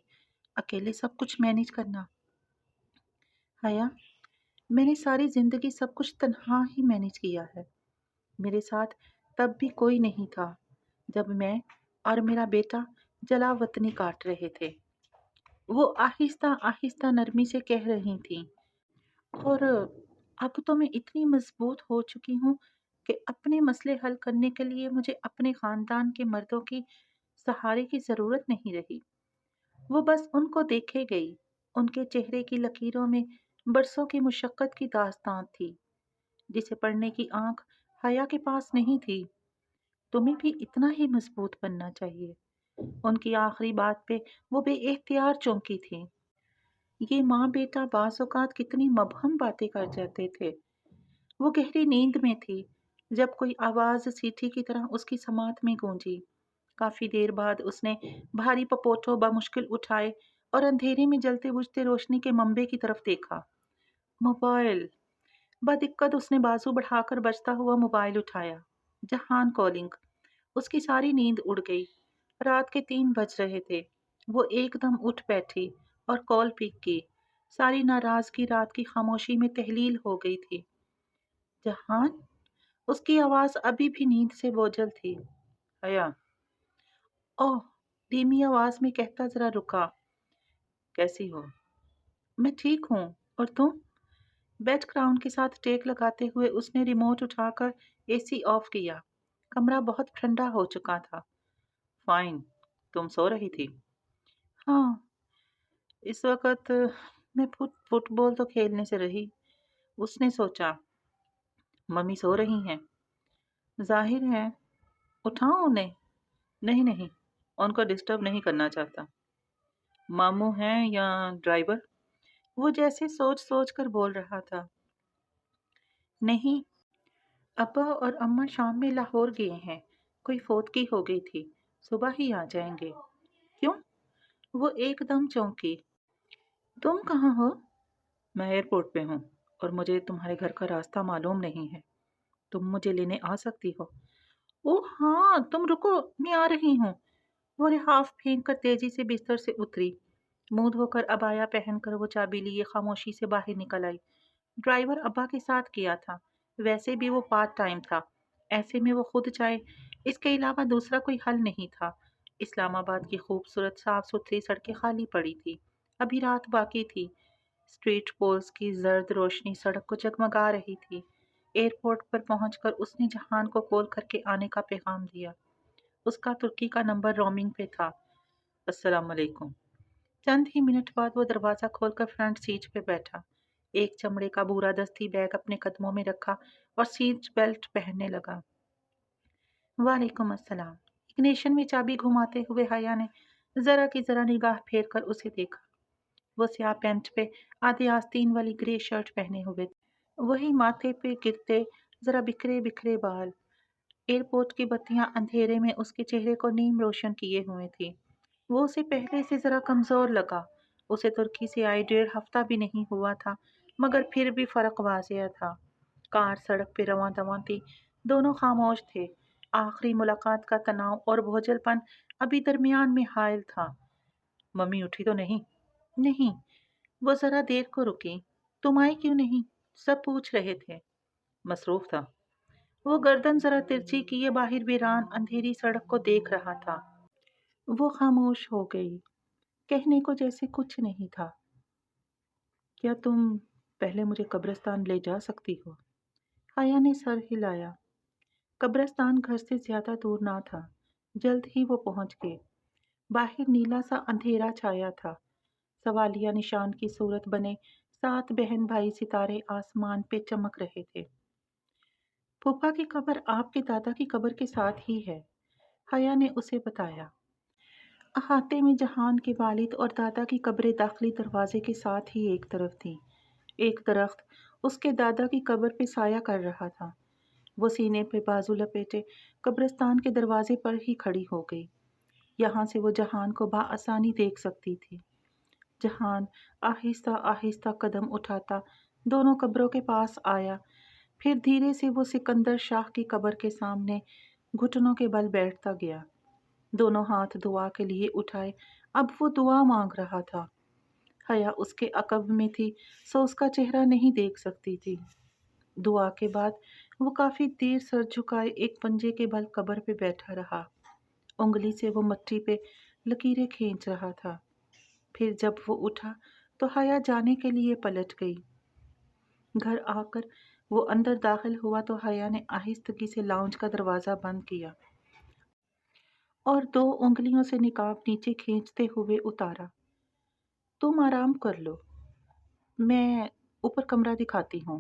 اکیلے سب کچھ مینیج کرنا۔ حیا، میں نے ساری زندگی سب کچھ تنہا ہی مینیج کیا ہے۔ میرے ساتھ تب بھی کوئی نہیں تھا جب میں اور میرا بیٹا جلا وطنی کاٹ رہے تھے۔ وہ آہستہ آہستہ نرمی سے کہہ رہی تھیں، اور اب تو میں اتنی مضبوط ہو چکی ہوں کہ اپنے مسئلے حل کرنے کے لیے مجھے اپنے خاندان کے مردوں کی سہارے کی ضرورت نہیں رہی۔ وہ بس ان کو دیکھے گئی، ان کے چہرے کی لکیروں میں برسوں کی مشقت کی داستان تھی، جسے پڑھنے کی آنکھ حیا کے پاس نہیں تھی۔ تمہیں بھی اتنا ہی مضبوط بننا چاہیے۔ ان کی آخری بات پہ وہ بے اختیار چونکی تھی۔ یہ ماں بیٹا بعض اوقات کتنی مبہم باتیں کر جاتے تھے۔ وہ گہری نیند میں تھی جب کوئی آواز سیٹھی کی طرح اس کی سماعت میں گونجی۔ کافی دیر بعد اس نے بھاری پپوٹو بمشکل اٹھائے اور اندھیرے میں جلتے بجھتے روشنی کے منبع کی طرف دیکھا۔ موبائل! بدقت اس نے بازو بڑھا کر بجتا ہوا موبائل اٹھایا۔ جہان کالنگ! اس کی ساری نیند اڑ گئی۔ رات کے 3 بج رہے تھے۔ وہ ایک دم اٹھ بیٹھی اور کال پک کی۔ ساری ناراضگی رات کی خاموشی میں تحلیل ہو گئی تھی۔ جہان؟ اس کی آواز ابھی بھی نیند سے بوجھل تھی۔ حیا! اوہ! دھیمی آواز میں کہتا ذرا رکا۔ کیسی ہو؟ میں ٹھیک ہوں، اور تم؟ بیک گراؤنڈ کے ساتھ ٹیک لگاتے ہوئے اس نے ریموٹ اٹھا کر اے سی آف کیا۔ کمرہ بہت ٹھنڈا ہو چکا تھا۔ فائن، تم سو رہی تھی؟ ہاں، اس وقت میں فٹ بال تو کھیلنے سے رہی۔ اس نے سوچا، ممی سو رہی ہیں؟ ظاہر ہے۔ اٹھاؤں انہیں؟ نہیں نہیں، ان کو ڈسٹرب نہیں کرنا چاہتا۔ ماموں ہیں یا ڈرائیور؟ وہ جیسے سوچ سوچ کر بول رہا تھا۔ نہیں، ابا اور اماں شام میں لاہور گئے ہیں، کوئی فوتگی ہو گئی تھی، صبح ہی آ جائیں گے۔ کیوں؟ وہ ایک دم چونکی۔ تم کہاں ہو؟ میں ایئرپورٹ پہ ہوں اور مجھے تمہارے گھر کا راستہ معلوم نہیں ہے، تم مجھے لینے آ سکتی ہو؟ اوہ ہاں، تم رکو، میں آ رہی ہوں۔ وہ لحاف پھینک کر تیزی سے بستر سے اتری۔ منہ دھو کر ابایا پہن کر وہ چابی لیے خاموشی سے باہر نکل آئی۔ ڈرائیور ابا کے ساتھ کیا تھا، ویسے بھی وہ پارٹ ٹائم تھا، ایسے میں وہ خود جائے، اس کے علاوہ دوسرا کوئی حل نہیں تھا۔ اسلام آباد کی خوبصورت صاف ستھری سڑکیں خالی پڑی تھی، ابھی رات باقی تھی۔ اسٹریٹ پولز کی زرد روشنی سڑک کو جگمگا رہی تھی۔ ایئرپورٹ پر پہنچ کر اس نے جہان کو کال کر کے آنے کا پیغام دیا۔ اس کا ترکی کا نمبر رومنگ پہ تھا۔ السلام علیکم۔ چند ہی منٹ بعد وہ دروازہ کھول کر فرنٹ سیٹ پہ بیٹھا، ایک چمڑے کا بورا دستی بیگ اپنے قدموں میں رکھا اور سیٹ بیلٹ پہننے لگا۔ وعلیکم السلام۔ اگنیشن میں چابی گھماتے ہوئے حیا نے ذرا کی ذرا نگاہ پھیر کر اسے دیکھا۔ وہ سیاہ پینٹ پہ آدھے آستین والی گرے شرٹ پہنے ہوئے تھے، وہی ماتھے پہ گرتے ذرا بکھرے بکھرے بال۔ ایئرپورٹ کی بتیاں اندھیرے میں اس کے چہرے کو نیم روشن کیے ہوئے تھی۔ وہ اسے پہلے سے ذرا کمزور لگا۔ اسے ترکی سے آئے 1.5 ہفتہ بھی نہیں ہوا تھا، مگر پھر بھی فرق واضح تھا۔ کار سڑک پہ رواں دواں تھی، دونوں خاموش تھے۔ آخری ملاقات کا تناؤ اور بوجھل پن ابھی درمیان میں حائل تھا۔ ممی اٹھی تو نہیں؟ نہیں، وہ ذرا دیر کو رکی۔ تم آئی کیوں نہیں؟ سب پوچھ رہے تھے۔ مصروف تھا۔ وہ گردن ذرا ترچھی کیے باہر ویران اندھیری سڑک کو دیکھ رہا تھا۔ وہ خاموش ہو گئی۔ کہنے کو جیسے کچھ نہیں تھا۔ کیا تم پہلے مجھے قبرستان لے جا سکتی ہو؟ حیا نے سر ہلایا۔ قبرستان گھر سے زیادہ دور نہ تھا، جلد ہی وہ پہنچ گئے۔ باہر نیلا سا اندھیرا چھایا تھا، سوالیہ نشان کی صورت بنے 7 بہن بھائی ستارے آسمان پہ چمک رہے تھے۔ پھوپھا کی قبر آپ کے دادا کی قبر کے ساتھ ہی ہے، حیا نے اسے بتایا۔ احاطے میں جہان کے والد اور دادا کی قبریں داخلی دروازے کے ساتھ ہی ایک طرف تھیں۔ ایک درخت اس کے دادا کی قبر پہ سایہ کر رہا تھا۔ وہ سینے پہ بازو لپیٹے قبرستان کے دروازے پر ہی کھڑی ہو گئی۔ یہاں سے وہ جہان کو بآسانی دیکھ سکتی تھی۔ جہان آہستہ آہستہ قدم اٹھاتا دونوں قبروں کے پاس آیا، پھر دھیرے سے وہ سکندر شاہ کی قبر کے سامنے گھٹنوں کے بل بیٹھتا گیا۔ دونوں ہاتھ دعا کے لیے اٹھائے، اب وہ دعا مانگ رہا تھا۔ حیا اس کے عقب میں تھی، سو اس کا چہرہ نہیں دیکھ سکتی تھی۔ دعا کے بعد وہ کافی دیر سر جھکائے ایک پنجے کے بل قبر پہ بیٹھا رہا، انگلی سے وہ مٹی پہ لکیریں کھینچ رہا تھا۔ پھر جب وہ اٹھا تو حیا جانے کے لیے پلٹ گئی۔ گھر آ کر وہ اندر داخل ہوا تو حیا نے آہستگی سے لاؤنج کا دروازہ بند کیا اور 2 انگلیوں سے نقاب نیچے کھینچتے ہوئے اتارا۔ تم آرام کر لو، میں اوپر کمرہ دکھاتی ہوں،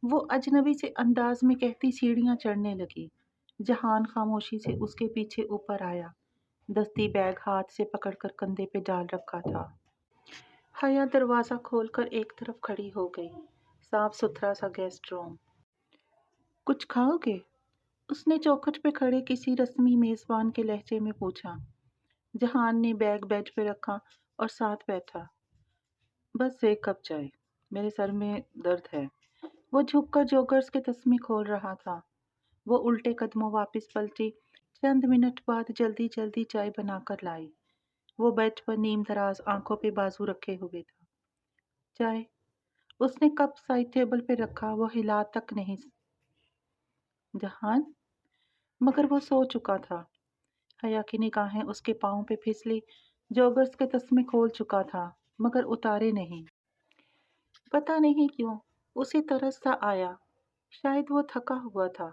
وہ اجنبی سے انداز میں کہتی سیڑھیاں چڑھنے لگی۔ جہان خاموشی سے اس کے پیچھے اوپر آیا، دستی بیگ ہاتھ سے پکڑ کر کندھے پہ ڈال رکھا تھا۔ حیا دروازہ کھول کر ایک طرف کھڑی ہو گئی، صاف ستھرا سا گیسٹ روم۔ کچھ کھاؤ گے؟ اس نے چوکھٹ پہ کھڑے کسی رسمی میزبان کے لہجے میں پوچھا۔ جہان نے بیگ بیڈ پہ رکھا اور ساتھ بیٹھا۔ بس 1 کپ چائے، میرے سر میں درد ہے۔ وہ جھک کر جوگرز کے تسمے کھول رہا تھا۔ وہ الٹے قدموں واپس پلٹی، چند منٹ بعد جلدی جلدی چائے بنا کر لائی۔ وہ بیڈ پر نیم دراز آنکھوں پہ بازو رکھے ہوئے تھا۔ چائے؟ اس نے کپ سائڈ ٹیبل پہ رکھا، وہ ہلا تک نہیں۔ جہان؟ مگر وہ سو چکا تھا۔ حیا کی نگاہیں اس کے پاؤں پہ پھسلی، جوگرز کے تسمے کھول چکا تھا مگر اتارے نہیں۔ پتہ نہیں کیوں اسے ترس سا آیا، شاید وہ تھکا ہوا تھا،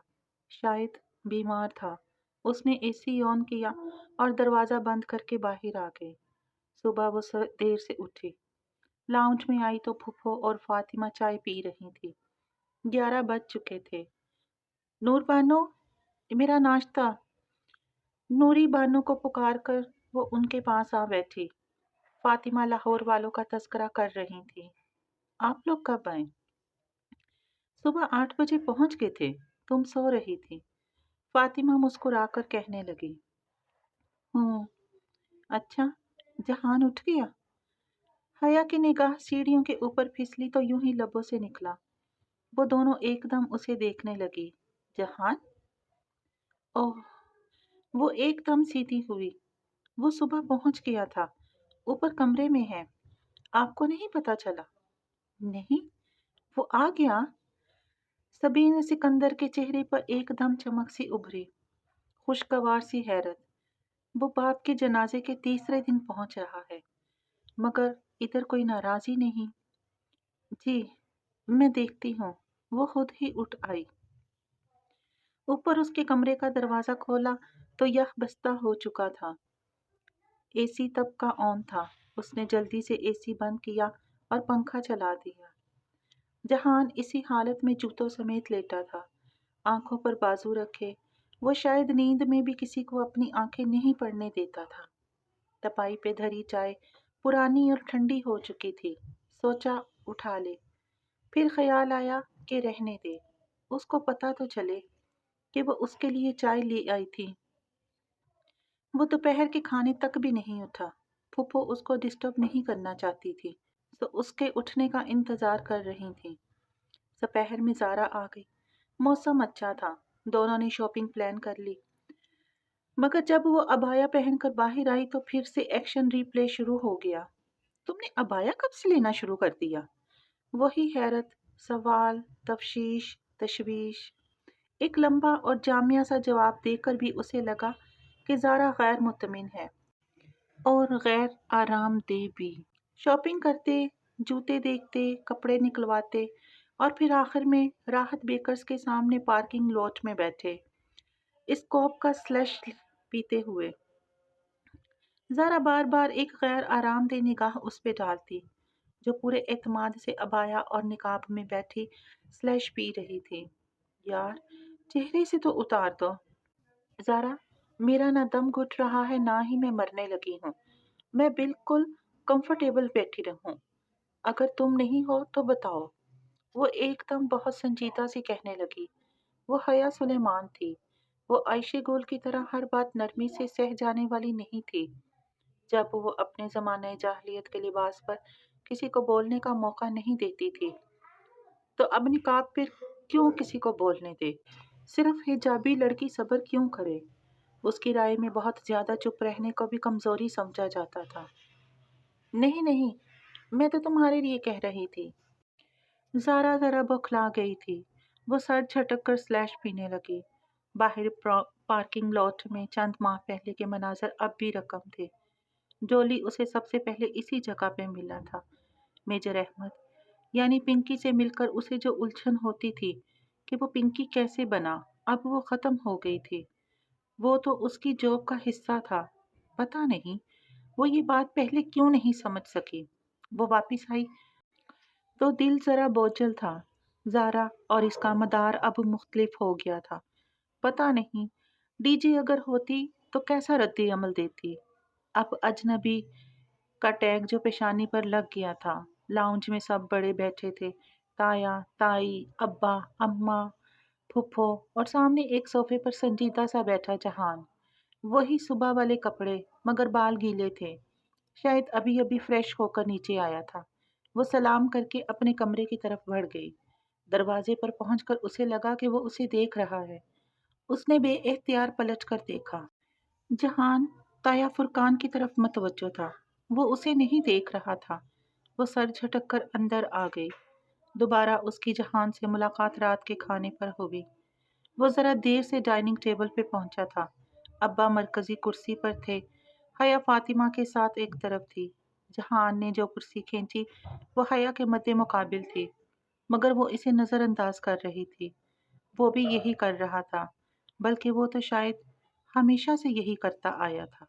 شاید بیمار تھا۔ اس نے اے سی آن کیا اور دروازہ بند کر کے باہر آ گئی۔ صبح وہ دیر سے اٹھی، لاؤنج میں آئی تو پھپھو اور فاطمہ چائے پی رہی تھی۔ 11 بج چکے تھے۔ نور بانو، میرا ناشتہ! نوری بانو کو پکار کر وہ ان کے پاس آ بیٹھی۔ فاطمہ لاہور والوں کا تذکرہ کر رہی تھی۔ آپ لوگ کب آئیں؟ صبح 8 بجے پہنچ گئے تھے، تم سو رہی تھی، فاطمہ مسکرا کر کہنے لگی۔ اچھا، جہان اٹھ گیا؟ حیا کی نگاہ سیڑھیوں کے اوپر پھسلی تو یوں ہی لبوں سے نکلا۔ وہ دونوں ایک دم اسے دیکھنے لگی۔ جہان؟ اوہ! وہ ایک دم سیدھی ہوئی۔ وہ صبح پہنچ گیا تھا، اوپر کمرے میں ہے، آپ کو نہیں پتا چلا؟ نہیں، وہ آ گیا؟ سبین سکندر کے چہرے پر ایک دم چمک سی ابھری، خوشگوار سی حیرت۔ وہ باپ کے جنازے کے تیسرے دن پہنچ رہا ہے، مگر ادھر کوئی ناراضی نہیں۔ جی، میں دیکھتی ہوں، وہ خود ہی اٹھ آئی۔ اوپر اس کے کمرے کا دروازہ کھولا تو یخ بستہ ہو چکا تھا۔ اے سی تب کا آن تھا، اس نے جلدی سے اے سی بند کیا اور پنکھا چلا دیا۔ جہان اسی حالت میں جوتوں سمیت لیٹا تھا، آنکھوں پر بازو رکھے۔ وہ شاید نیند میں بھی کسی کو اپنی آنکھیں نہیں پڑنے دیتا تھا۔ تپائی پہ دھری چائے پرانی اور ٹھنڈی ہو چکی تھی، سوچا اٹھا لے، پھر خیال آیا کہ رہنے دے، اس کو پتا تو چلے کہ وہ اس کے لیے چائے لے آئی تھی۔ وہ دوپہر کے کھانے تک بھی نہیں اٹھا، پھپھو اس کو ڈسٹرب نہیں کرنا چاہتی تھی تو اس کے اٹھنے کا انتظار کر رہی تھی۔ دوپہر میں زارا آ گئی، موسم اچھا تھا، دونوں نے شاپنگ پلان کر لی۔ مگر جب وہ ابایا پہن کر باہر آئی تو پھر سے ایکشن ری پلے شروع ہو گیا۔ تم نے ابایا کب سے لینا شروع کر دیا؟ وہی حیرت، سوال، تفشیش، تشویش۔ ایک لمبا اور جامع سا جواب دے کر بھی اسے لگا کہ زارا غیر مطمئن ہے۔ اور غیر آرام دہ بھی۔ شاپنگ کرتے، جوتے دیکھتے، کپڑے نکلواتے اور پھر آخر میں راحت بیکرز کے سامنے پارکنگ لاٹ میں بیٹھے، اسکوپ کا سلش پیتے ہوئے۔ زارا بار بار ایک غیر آرام دہ نگاہ اس پہ ڈالتی جو پورے اعتماد سے عبایا اور نقاب میں بیٹھی سلیش پی رہی تھی۔ یار، چہرے سے تو اتار دو۔ زارا، میرا نہ دم گھٹ رہا ہے نہ ہی میں مرنے لگی ہوں۔ میں بالکل کمفرٹیبل بیٹھی رہوں۔ اگر تم نہیں ہو تو بتاؤ۔ وہ ایک دم بہت سنجیدہ سی کہنے لگی۔ وہ حیا سلیمان تھی۔ وہ عائشہ گل کی طرح ہر بات نرمی سے سہ جانے والی نہیں تھی۔ جب وہ اپنے زمانۂ جاہلیت کے لباس پر کسی کو بولنے کا موقع نہیں دیتی تھی تو اب نقاب پر کیوں کسی کو بولنے دے؟ صرف حجابی لڑکی صبر کیوں کرے؟ اس کی رائے میں بہت زیادہ چپ رہنے کو بھی کمزوری سمجھا جاتا تھا۔ نہیں نہیں، میں تو تمہارے لیے کہہ رہی تھی۔ زارا ذرا بوکھلا گئی تھی۔ وہ سر جھٹک کر سلیش پینے لگی۔ باہر پارکنگ لاٹ میں چند ماہ پہلے کے مناظر اب بھی رقم تھے۔ ڈولی اسے سب سے پہلے اسی جگہ پہ ملا تھا۔ میجر احمد یعنی پنکی سے مل کر اسے جو الجھن ہوتی تھی کہ وہ پنکی کیسے بنا، اب وہ ختم ہو گئی تھی۔ وہ تو اس کی جاب کا حصہ تھا۔ پتہ نہیں وہ یہ بات پہلے کیوں نہیں سمجھ سکی۔ وہ واپس آئی تو دل ذرا بوجھل تھا۔ زارا اور اس کا مدار اب مختلف ہو گیا تھا۔ پتہ نہیں ڈی جی اگر ہوتی تو کیسا رد عمل دیتی۔ اب اجنبی کا ٹیگ جو پیشانی پر لگ گیا تھا۔ لاؤنج میں سب بڑے بیٹھے تھے، تایا، تائی، ابا، اماں، پھپھو، اور سامنے ایک صوفے پر سنجیدہ سا بیٹھا جہان۔ وہی صبح والے کپڑے مگر بال گیلے تھے، شاید ابھی ابھی فریش ہو کر نیچے آیا تھا۔ وہ سلام کر کے اپنے کمرے کی طرف بڑھ گئی۔ دروازے پر پہنچ کر اسے لگا کہ وہ اسے دیکھ رہا ہے۔ اس نے بے اختیار پلٹ کر دیکھا۔ جہان تایا فرقان کی طرف متوجہ تھا۔ وہ اسے نہیں دیکھ رہا تھا۔ وہ سر جھٹک کر اندر آ گئی۔ دوبارہ اس کی جہان سے ملاقات رات کے کھانے پر ہوئی۔ وہ ذرا دیر سے ڈائننگ ٹیبل پہ پہنچا تھا۔ ابا مرکزی کرسی پر تھے، حیا فاطمہ کے ساتھ ایک طرف تھی۔ جہان نے جو کرسی کھینچی وہ حیا کے مد مقابل تھی، مگر وہ اسے نظر انداز کر رہی تھی۔ وہ بھی یہی کر رہا تھا، بلکہ وہ تو شاید ہمیشہ سے یہی کرتا آیا تھا۔